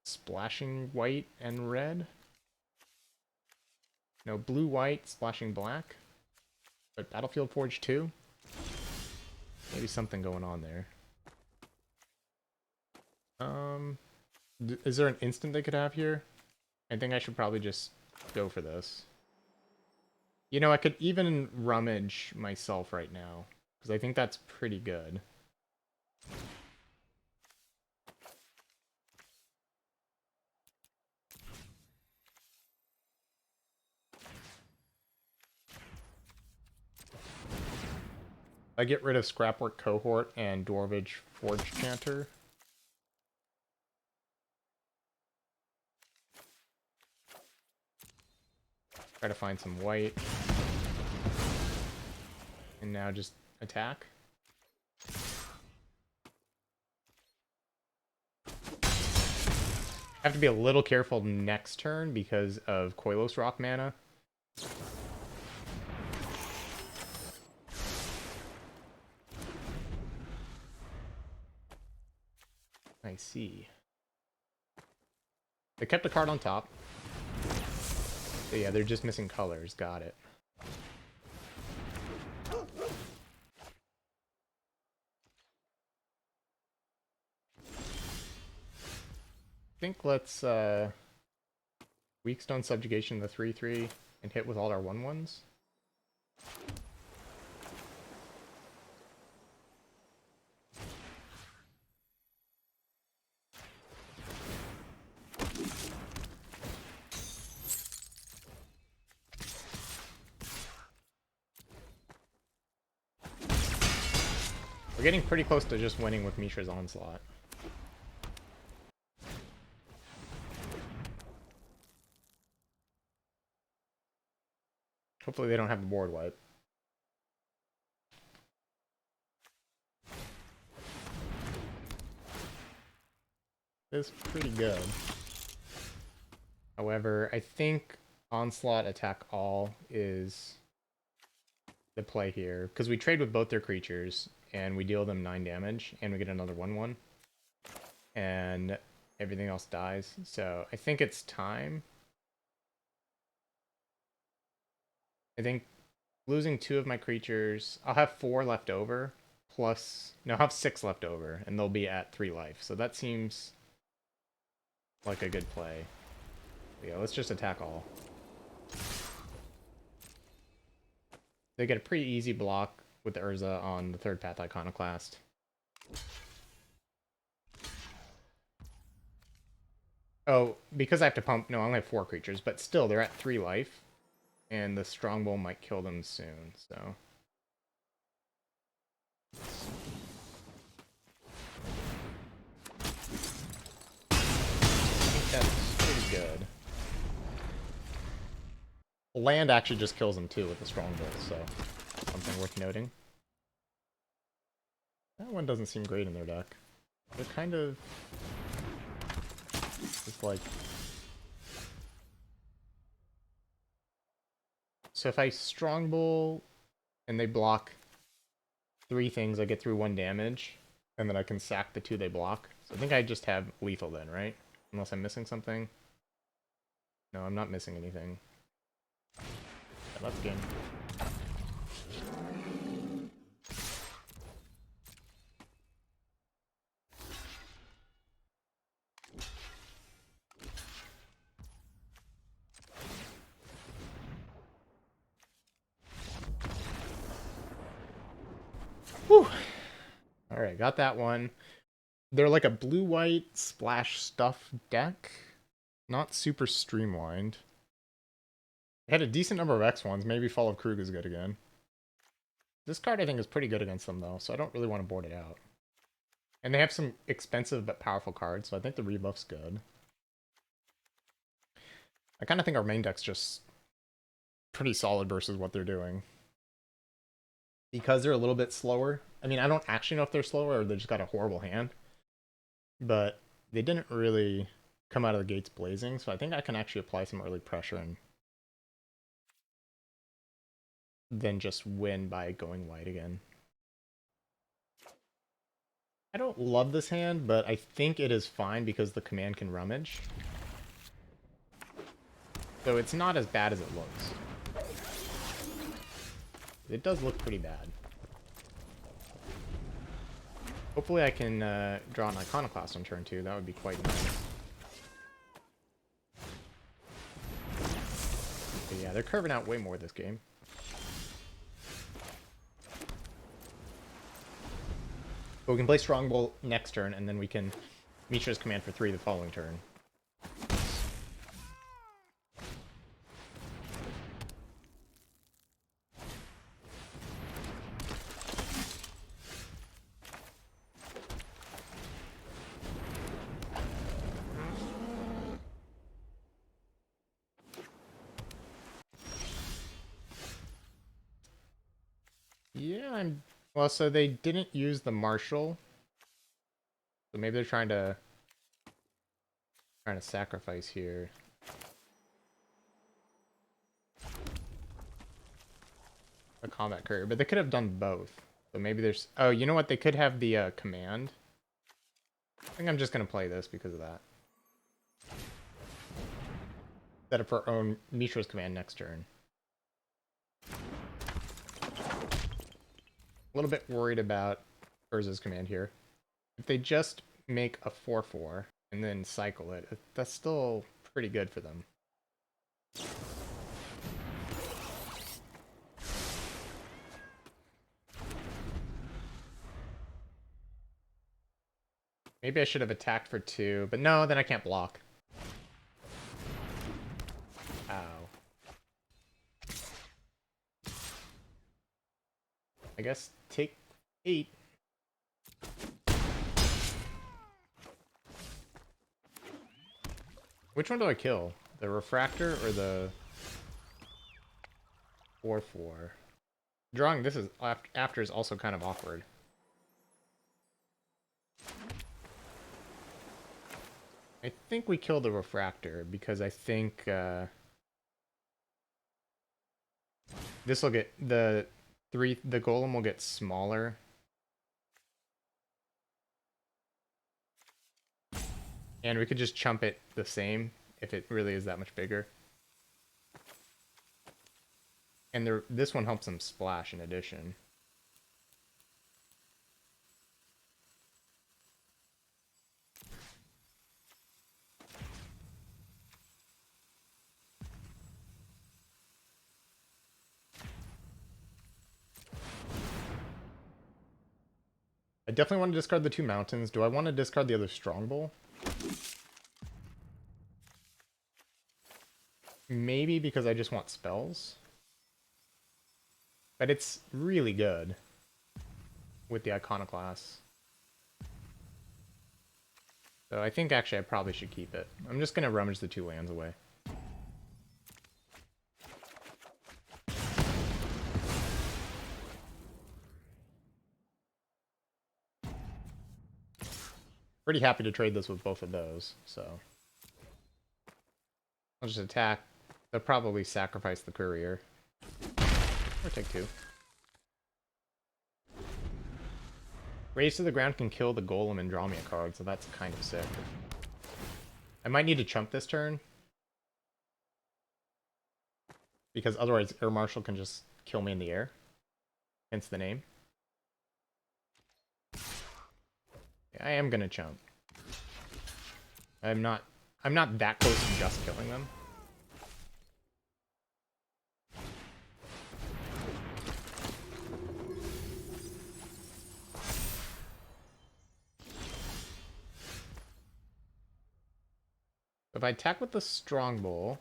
splashing white and red? No, blue-white splashing black? But Battlefield Forge 2? Maybe something going on there. Is there an instant they could have here? I think I should probably just go for this. You know, I could even rummage myself right now, because I think that's pretty good. I get rid of Scrapwork Cohort and Dwarvage Forge Chanter. Try to find some white. And now just attack. I have to be a little careful next turn because of Koilos Rock mana. I see. They kept a card on top. So yeah, they're just missing colors. Got it. I think let's Weakstone Subjugation the 3/3 and hit with all our 1/1s. We're getting pretty close to just winning with Mishra's Onslaught. Hopefully they don't have a board wipe. It's pretty good. However, I think Onslaught Attack All is the play here. Because we trade with both their creatures, and we deal them 9 damage, and we get another 1/1. And everything else dies. So I think it's time. I think losing 2 of my creatures, I'll have 4 left over, plus, no, I'll have 6 left over, and they'll be at 3 life. So that seems like a good play. But yeah, let's just attack all. They get a pretty easy block with the Urza on the 3rd Path Iconoclast. Oh, because I have to pump, no, I only have 4 creatures, but still, they're at 3 life. And the Strongbow might kill them soon, so... I think that's pretty good. Land actually just kills them too with the Strongbow, so something worth noting. That one doesn't seem great in their deck. They're kind of... just like... So if I Strongbow and they block 3 things, I get through 1 damage, and then I can sack the 2 they block. So I think I just have lethal then, right? Unless I'm missing something. No, I'm not missing anything. Yeah, that's game. Whew. Alright, got that one. They're like a blue-white splash stuff deck. Not super streamlined. They had a decent number of X1s. Maybe Fall of Krug is good again. This card I think is pretty good against them though, so I don't really want to board it out. And they have some expensive but powerful cards, so I think the rebuff's good. I kind of think our main deck's just pretty solid versus what they're doing. Because they're a little bit slower. I mean, I don't actually know if they're slower or they just got a horrible hand. But they didn't really come out of the gates blazing, so I think I can actually apply some early pressure and then just win by going white again. I don't love this hand, but I think it is fine because the command can rummage. So it's not as bad as it looks. It does look pretty bad. Hopefully I can draw an Iconoclast on turn 2. That would be quite nice. But yeah, they're curving out way more this game. But we can play Strongbow next turn, and then we can Mishra's command for 3 the following turn. Yeah, well, so they didn't use the Marshal. So maybe they're trying to sacrifice here. A combat courier, but they could have done both. So maybe there's... Oh, you know what? They could have the command. I think I'm just going to play this because of that. Set up our own Mishra's command next turn. A little bit worried about Urza's command here. If they just make a 4/4 and then cycle it, that's still pretty good for them. Maybe I should have attacked for 2, but no, then I can't block. Ow. I guess take 8. Which one do I kill? The refractor or the 4/4? Drawing this is after is also kind of awkward. I think we kill the refractor because I think this will get the golem will get smaller. And we could just chump it the same if it really is that much bigger. And this one helps them splash in addition. I definitely want to discard the 2 mountains. Do I want to discard the other Strongbow? Maybe because I just want spells. But it's really good with the Iconoclast. So I think actually I probably should keep it. I'm just going to rummage the 2 lands away. Pretty happy to trade this with both of those, so... I'll just attack. They'll probably sacrifice the courier. Or take 2. Raise to the ground can kill the golem and draw me a card, so that's kind of sick. I might need to chump this turn. Because otherwise Air Marshal can just kill me in the air. Hence the name. Yeah, I am gonna chump. I'm not that close to just killing them. If I attack with the Strongbow,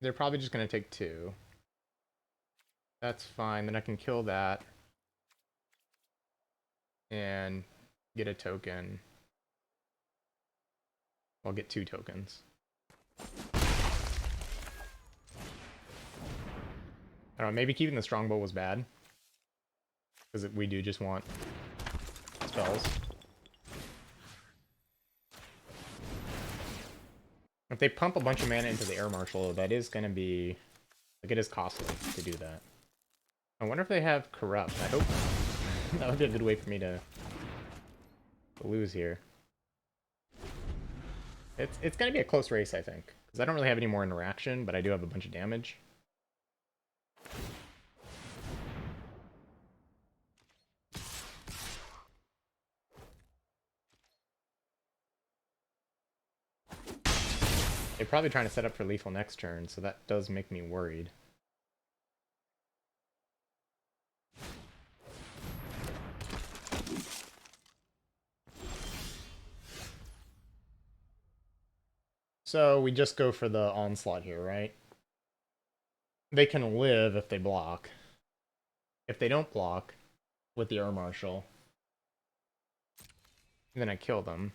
they're probably just going to take 2. That's fine. Then I can kill that. And get a token. I'll get 2 tokens. I don't know, maybe keeping the Strongbow was bad. Because we do just want spells. If they pump a bunch of mana into the Air Marshal, that is going to be... Like, it is costly to do that. I wonder if they have Corrupt. I hope that would be a good way for me to lose here. It's going to be a close race, I think. Because I don't really have any more interaction, but I do have a bunch of damage. They're probably trying to set up for lethal next turn, so that does make me worried. So we just go for the onslaught here, right? They can live if they block. If they don't block with the air marshal, then I kill them.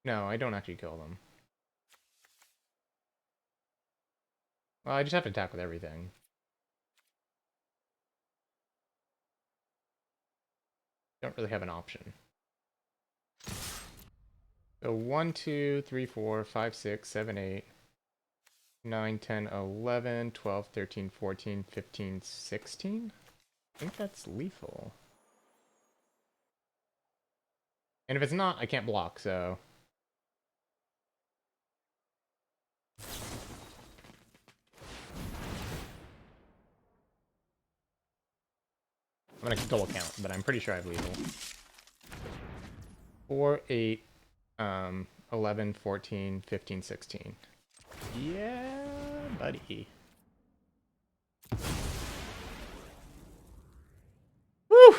No, I don't actually kill them. Well, I just have to attack with everything. Don't really have an option. So 1, 2, 3, 4, 5, 6, 7, 8, 9, 10, 11, 12, 13, 14, 15, 16? I think that's lethal. And if it's not, I can't block, so... I'm gonna double count, but I'm pretty sure I have lethal. 4, 8, 11, 14, 15, 16. Yeah, buddy. Woo!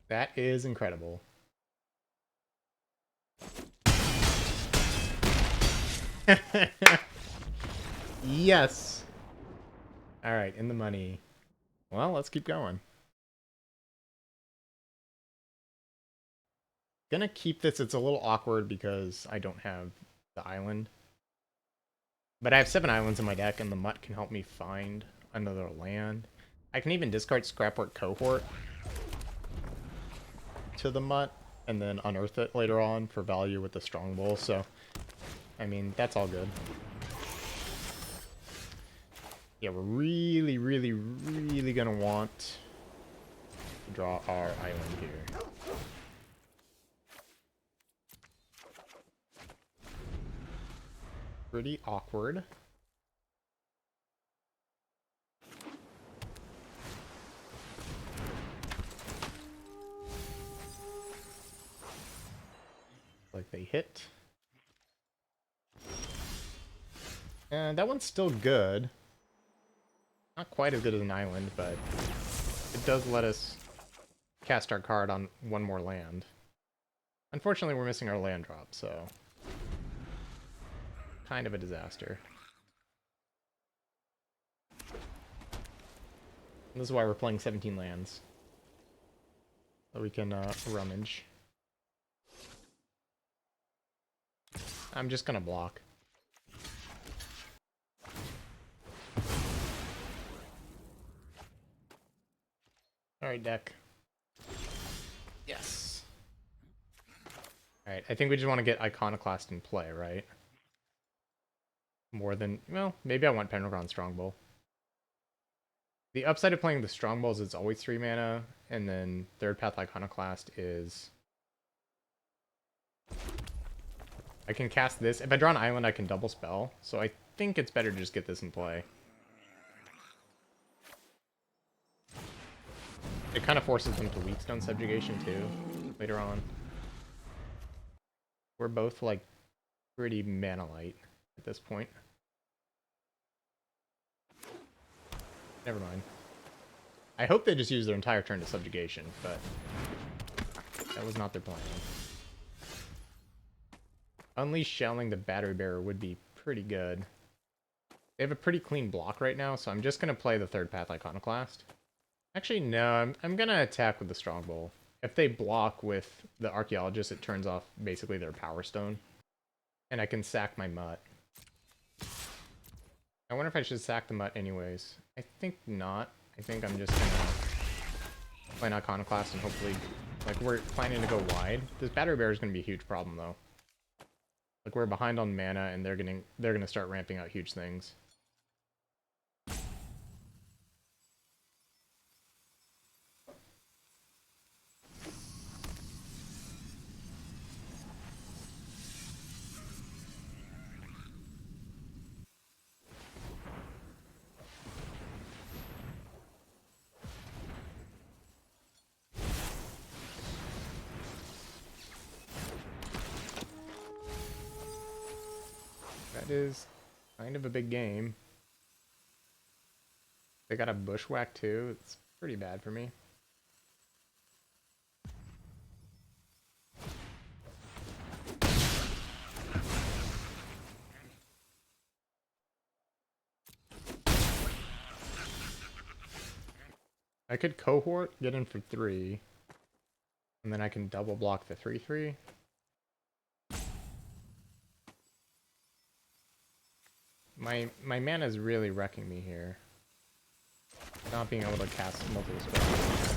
That is incredible. Yes! Alright, in the money. Well, let's keep going. Gonna keep this. It's a little awkward because I don't have the island. But I have 7 islands in my deck, and the mutt can help me find another land. I can even discard Scrapwork Cohort to the mutt, and then unearth it later on for value with the Strong Bull, so... I mean, that's all good. Yeah, we're really, really, really gonna want to draw our island here. Pretty awkward. Like they hit. And that one's still good. Not quite as good as an island, but it does let us cast our card on one more land. Unfortunately, we're missing our land drop, so... kind of a disaster. And this is why we're playing 17 lands. So we can rummage. I'm just gonna block. Alright, deck. Yes. Alright, I think we just want to get Iconoclast in play, right? More than... well, maybe I want Pendragon Strongbow. The upside of playing the Strongbow is it's always 3 mana, and then Third Path Iconoclast is... I can cast this. If I draw an island, I can double spell, so I think it's better to just get this in play. It kind of forces them to Weakstone Subjugation, too, later on. We're both, like, pretty mana light at this point. Never mind. I hope they just use their entire turn to Subjugation, but that was not their plan. Unleash Shelling the Battery Bearer would be pretty good. They have a pretty clean block right now, so I'm just going to play the Third Path Iconoclast. Actually, no, I'm going to attack with the Strongbow. If they block with the Archaeologist, it turns off basically their Power Stone. And I can sack my Mutt. I wonder if I should sack the Mutt anyways. I think not. I think I'm just going to play an Iconoclast and hopefully... like, we're planning to go wide. This Battery Bearer is going to be a huge problem, though. Like, we're behind on mana, and they're gonna start ramping out huge things. That is kind of a big game. They got a Bushwhack too. It's pretty bad for me. I could cohort, get in for 3, and then I can double block the 3/3. My mana is really wrecking me here. Not being able to cast multiple spells.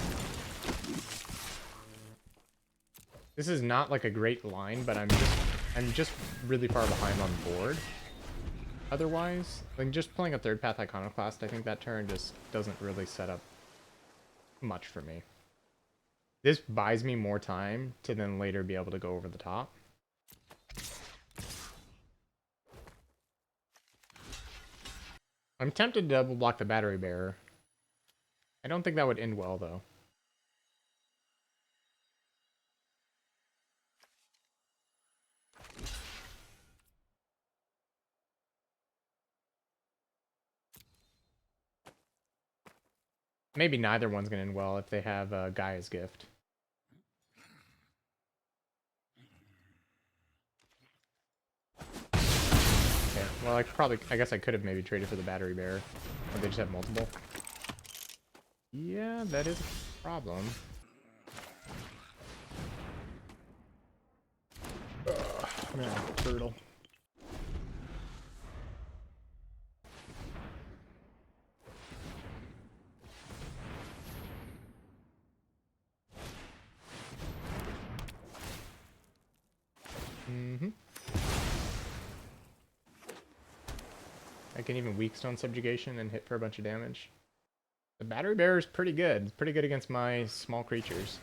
This is not like a great line, but I'm just really far behind on board. Otherwise, like just playing a third path Iconoclast, I think that turn just doesn't really set up much for me. This buys me more time to then later be able to go over the top. I'm tempted to double block the battery bearer. I don't think that would end well though. Maybe neither one's gonna end well if they have Gaia's Gift. Okay, well I guess I could have maybe traded for the battery bearer. Or they just have multiple. Yeah, that is a problem. Man, turtle. I can even weak stone subjugation and hit for a bunch of damage. The battery bearer is pretty good. It's pretty good against my small creatures.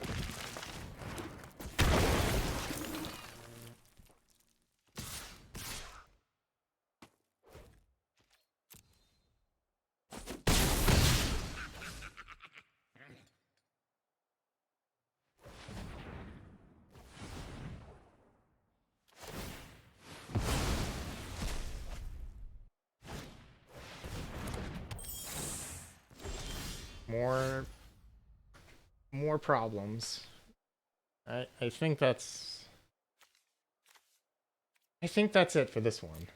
More problems. I think that's it for this one.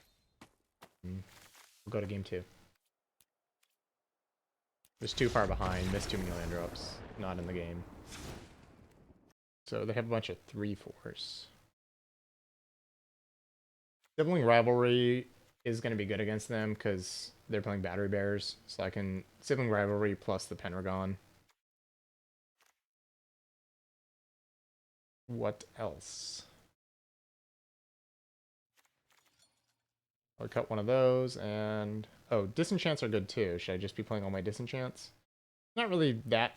We'll go to game 2. Just too far behind, missed too many land drops, not in the game. So they have a bunch of 3/4s. Sibling Rivalry is going to be good against them because they're playing battery bears. So I can Sibling Rivalry plus the Pendragon. What else? I'll cut one of those and... Oh, disenchants are good too. Should I just be playing all my disenchants? Not really that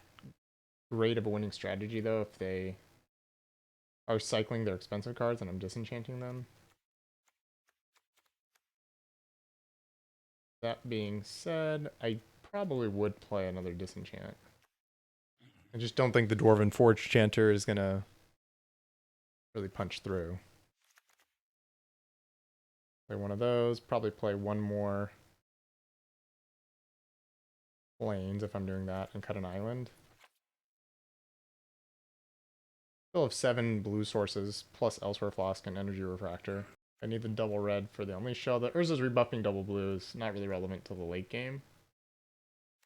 great of a winning strategy though if they are cycling their expensive cards and I'm disenchanting them. That being said, I probably would play another disenchant. I just don't think the Dwarven Forge Chanter is gonna really punch through. Play one of those, probably play one more Plains if I'm doing that, and cut an island. Still have 7 blue sources, plus Elsewhere Flask and Energy Refractor. I need the double red for the only shell. The Urza's rebuffing double blue is not really relevant to the late game.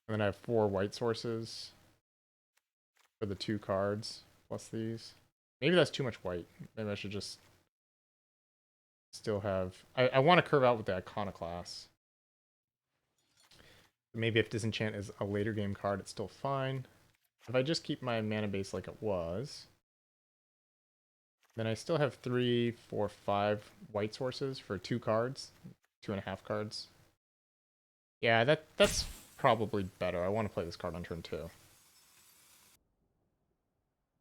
And then I have 4 white sources for the 2 cards, plus these. Maybe that's too much white. Maybe I should just still have... I want to curve out with the Iconoclast. Maybe if Disenchant is a later game card, it's still fine. If I just keep my mana base like it was, then I still have 3, 4, 5 white sources for 2 cards. 2.5 cards. Yeah, that's probably better. I want to play this card on turn 2.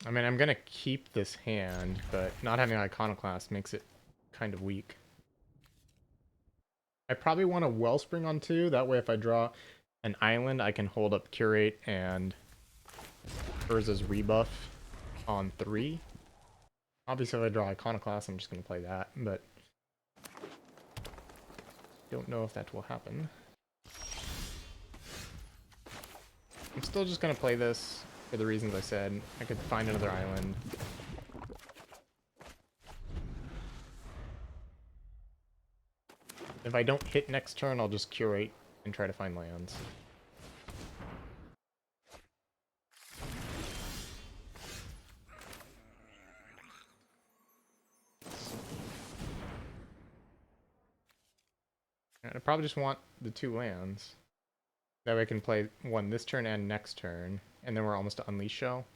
I mean, I'm going to keep this hand, but not having Iconoclast makes it kind of weak. I probably want a Wellspring on 2. That way if I draw an island, I can hold up Curate and Urza's Rebuff on 3. Obviously, if I draw Iconoclast, I'm just going to play that, but don't know if that will happen. I'm still just going to play this for the reasons I said. I could find another island. If I don't hit next turn, I'll just Curate and try to find lands. I probably just want the 2 lands. That way I can play one this turn and next turn, and then we're almost to Unleash Shell.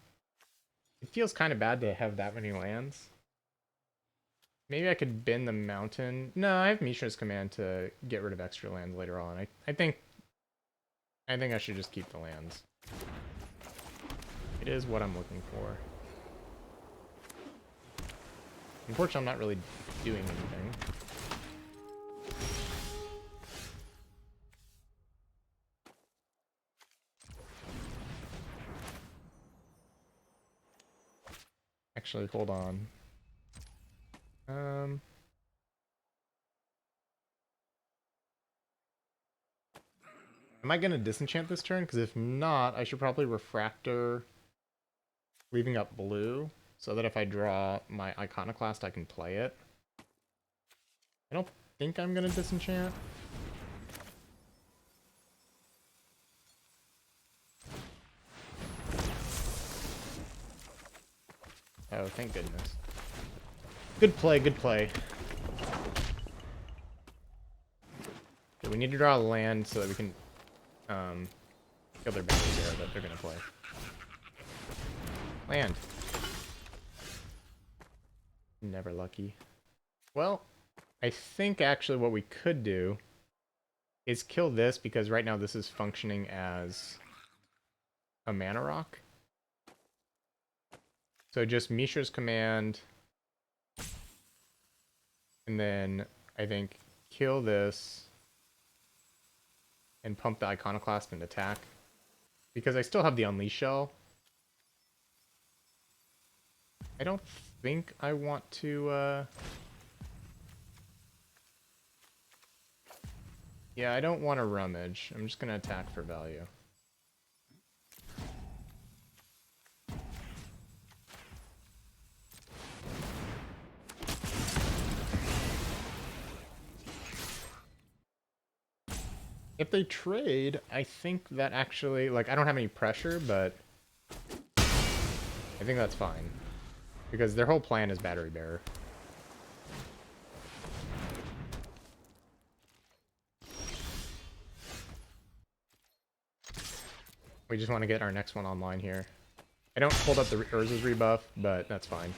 It feels kind of bad to have that many lands. Maybe I could bend the mountain. No, I have Mishra's Command to get rid of extra lands later on. I think I should just keep the lands. It is what I'm looking for. Unfortunately, I'm not really doing anything. Actually, hold on. Am I going to disenchant this turn? Because if not, I should probably Refractor, leaving up blue, so that if I draw my Iconoclast, I can play it. I don't think I'm going to disenchant. Oh, thank goodness. Good play, good play. Okay, we need to draw a land so that we can kill their bounty there that they're going to play. Land. Never lucky. Well, I think actually what we could do is kill this, because right now this is functioning as a mana rock. So just Mishra's Command, and then I think kill this and pump the Iconoclast and attack, because I still have the Unleash Shell. I don't think I want to yeah, I don't want to rummage. I'm just gonna attack for value. If they trade, I think that actually, like, I don't have any pressure, but I think that's fine. Because their whole plan is Battery Bearer. We just want to get our next one online here. I don't hold up the Urza's rebuff, but that's fine.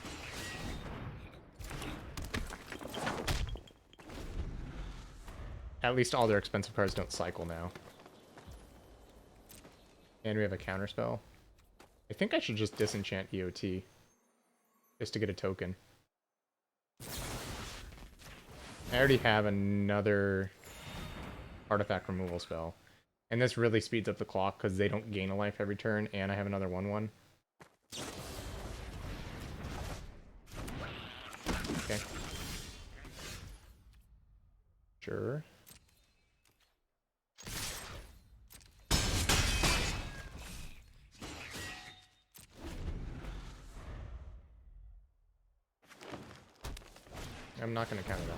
At least all their expensive cards don't cycle now. And we have a counterspell. I think I should just disenchant EOT. Just to get a token. I already have another artifact removal spell. And this really speeds up the clock because they don't gain a life every turn, and I have another 1/1. Okay. Sure. I'm not going to counter that.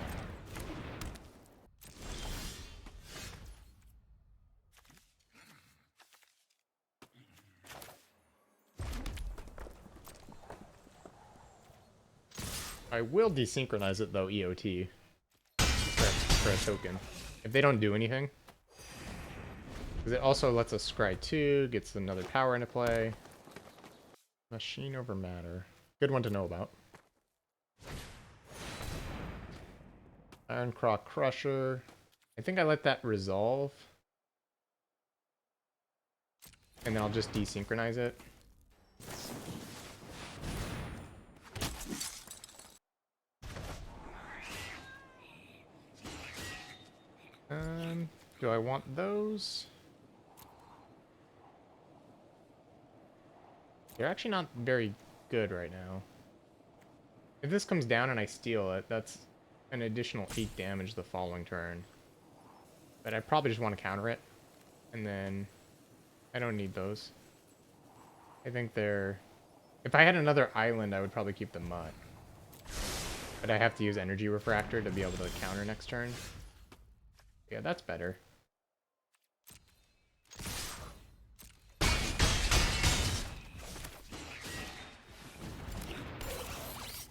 I will desynchronize it, though, EOT. For a token. If they don't do anything. Because it also lets us scry 2, gets another power into play. Machine over matter. Good one to know about. Ironclaw Crusher. I think I let that resolve. And then I'll just desynchronize it. Do I want those? They're actually not very good right now. If this comes down and I steal it, that's an additional 8 damage the following turn. But I probably just want to counter it. And then I don't need those. I think they're... If I had another island, I would probably keep the Mutt. But I have to use Energy Refractor to be able to counter next turn. Yeah, that's better.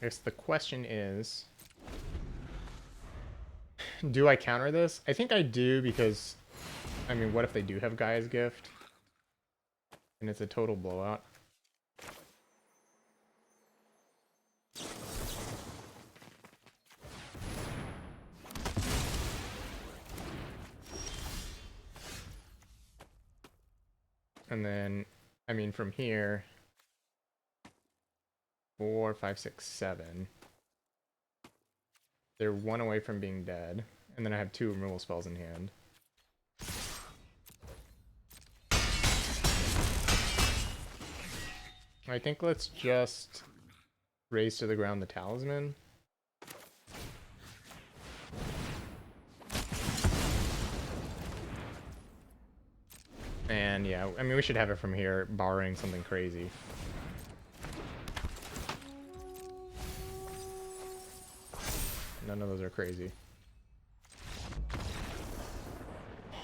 I guess the question is... Do I counter this? I think I do because, I mean, what if they do have Gaia's Gift? And it's a total blowout. And then, I mean, from here, 4, 5, 6, 7. They're one away from being dead. And then I have 2 removal spells in hand. I think let's just raise to the ground the talisman. And yeah, I mean, we should have it from here, barring something crazy. None of those are crazy.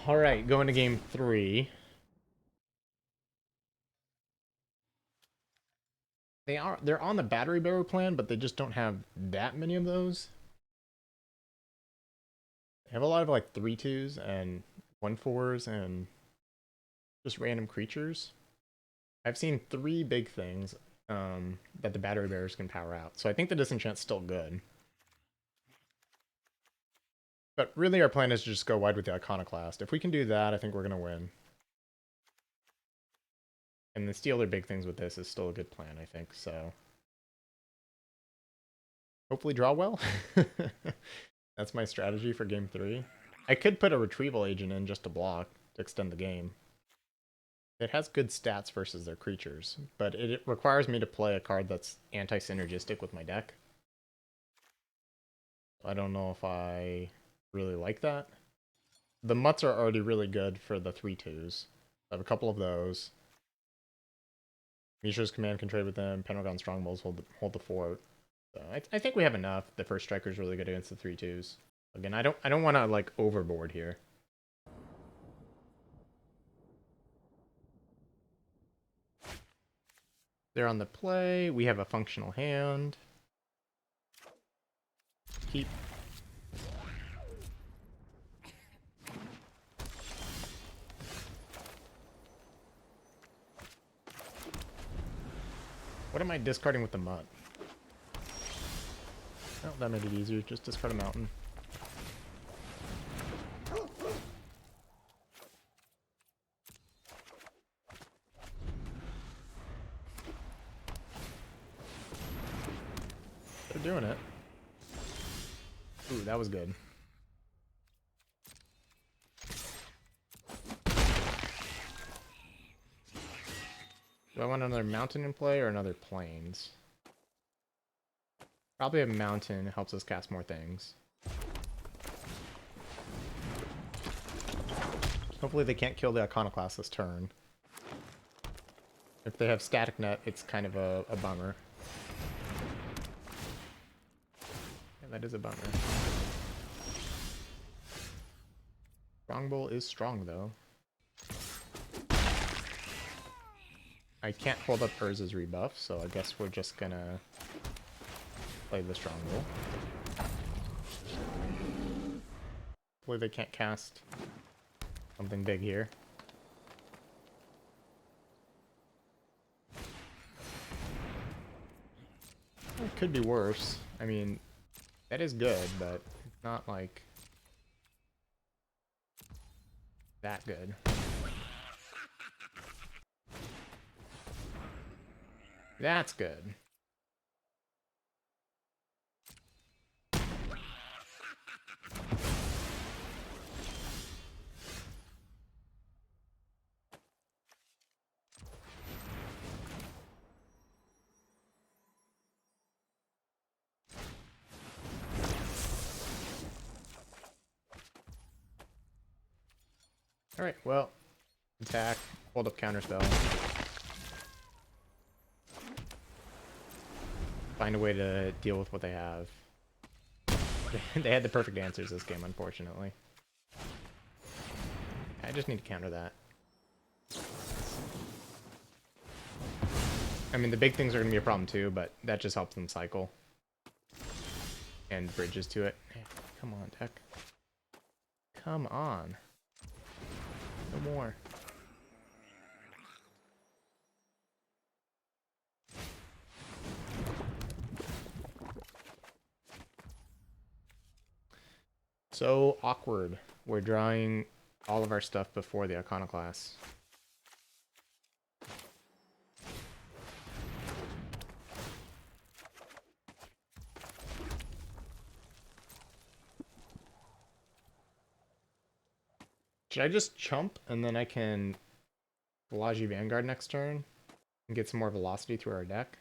Alright, going to game 3. They're on the battery barrel plan, but they just don't have that many of those. They have a lot of like 3/2s and 1/4s and just random creatures. I've seen 3 big things that the battery bearers can power out. So I think the disenchant's still good. But really our plan is to just go wide with the Iconoclast. If we can do that, I think we're going to win. And the steal their big things with this is still a good plan, I think, so. Hopefully draw well. That's my strategy for game 3. I could put a retrieval agent in just to block, to extend the game. It has good stats versus their creatures, but it requires me to play a card that's anti-synergistic with my deck. I don't know if I really like that. The mutts are already really good for the 3/2s. I have a couple of those. Mishra's Command can trade with them. Pentagon Strongbolts hold the fort. So I think we have enough. The first striker's really good against the 3/2s. Again, I don't want to like overboard here. They're on the play. We have a functional hand. Keep. What am I discarding with the mutt? Oh, that made it easier. Just discard a mountain. They're doing it. Ooh, that was good. Do I want another mountain in play or another plains? Probably a mountain helps us cast more things. Hopefully they can't kill the Iconoclast this turn. If they have Static Net, it's kind of a bummer. Yeah, that is a bummer. Strongbow is strong, though. I can't hold up Urza's rebuff, so I guess we're just gonna play the Strongbow. Hopefully they can't cast something big here. It could be worse. I mean, that is good, but it's not like that good. That's good. Alright, well, attack, hold up counterspell. Find a way to deal with what they have. They had the perfect answers this game, unfortunately. I just need to counter that. I mean, the big things are going to be a problem too, but that just helps them cycle. and bridges to it. Come on, deck. Come on. No more. So awkward. We're drawing all of our stuff before the Iconoclast. Should I just chump and then I can Balaji Vanguard next turn and get some more velocity through our deck?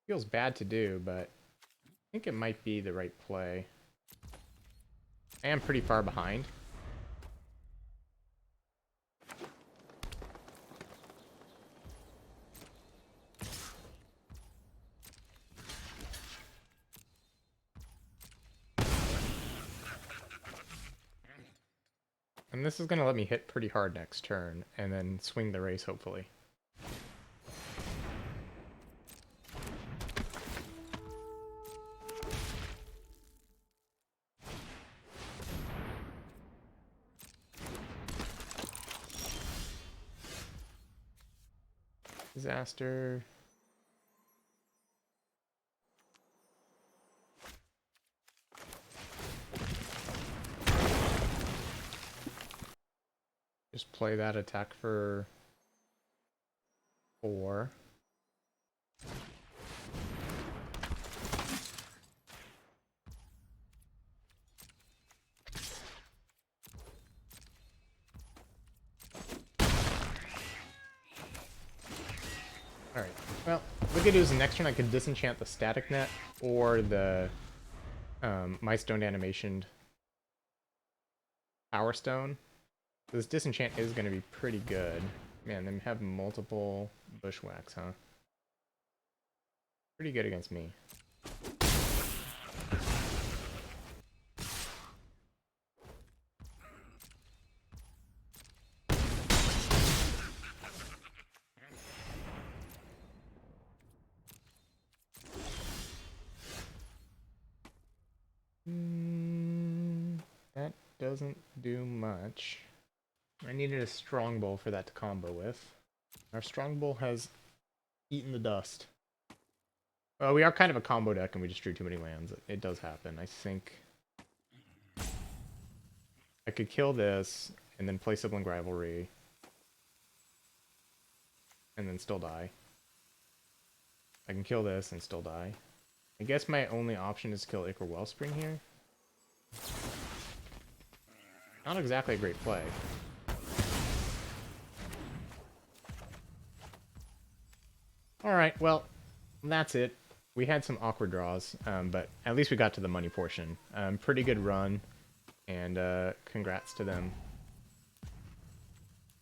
Feels bad to do, but I think it might be the right play. I am pretty far behind. And this is going to let me hit pretty hard next turn and then swing the race, hopefully. Disaster. Just play that attack for 4. Alright, well, we could do is next turn I could disenchant the static net or the My Stone animationed Power Stone. This disenchant is going to be pretty good. Man, they have multiple bushwhacks, huh? Pretty good against me. That doesn't do much. I needed a Strongbow for that to combo with. Our Strongbow has eaten the dust. Well, we are kind of a combo deck and we just drew too many lands. It does happen. I think I could kill this and then play Sibling Rivalry and then still die. I can kill this and still die. I guess my only option is to kill Ichor Wellspring here. Not exactly a great play. Alright, well, that's it. We had some awkward draws, but at least we got to the money portion. Pretty good run, and congrats to them.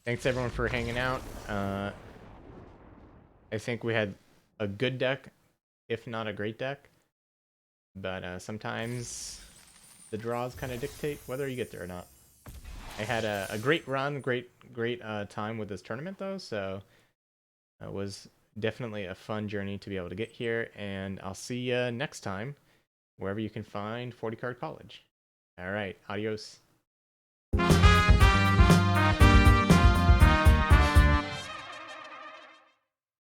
Thanks everyone for hanging out. I think we had a good deck, if not a great deck. But sometimes the draws kind of dictate whether you get there or not. I had a great run, great time with this tournament though, so it was definitely a fun journey to be able to get here, and I'll see you next time, wherever you can find 40 Card College. All right, adios.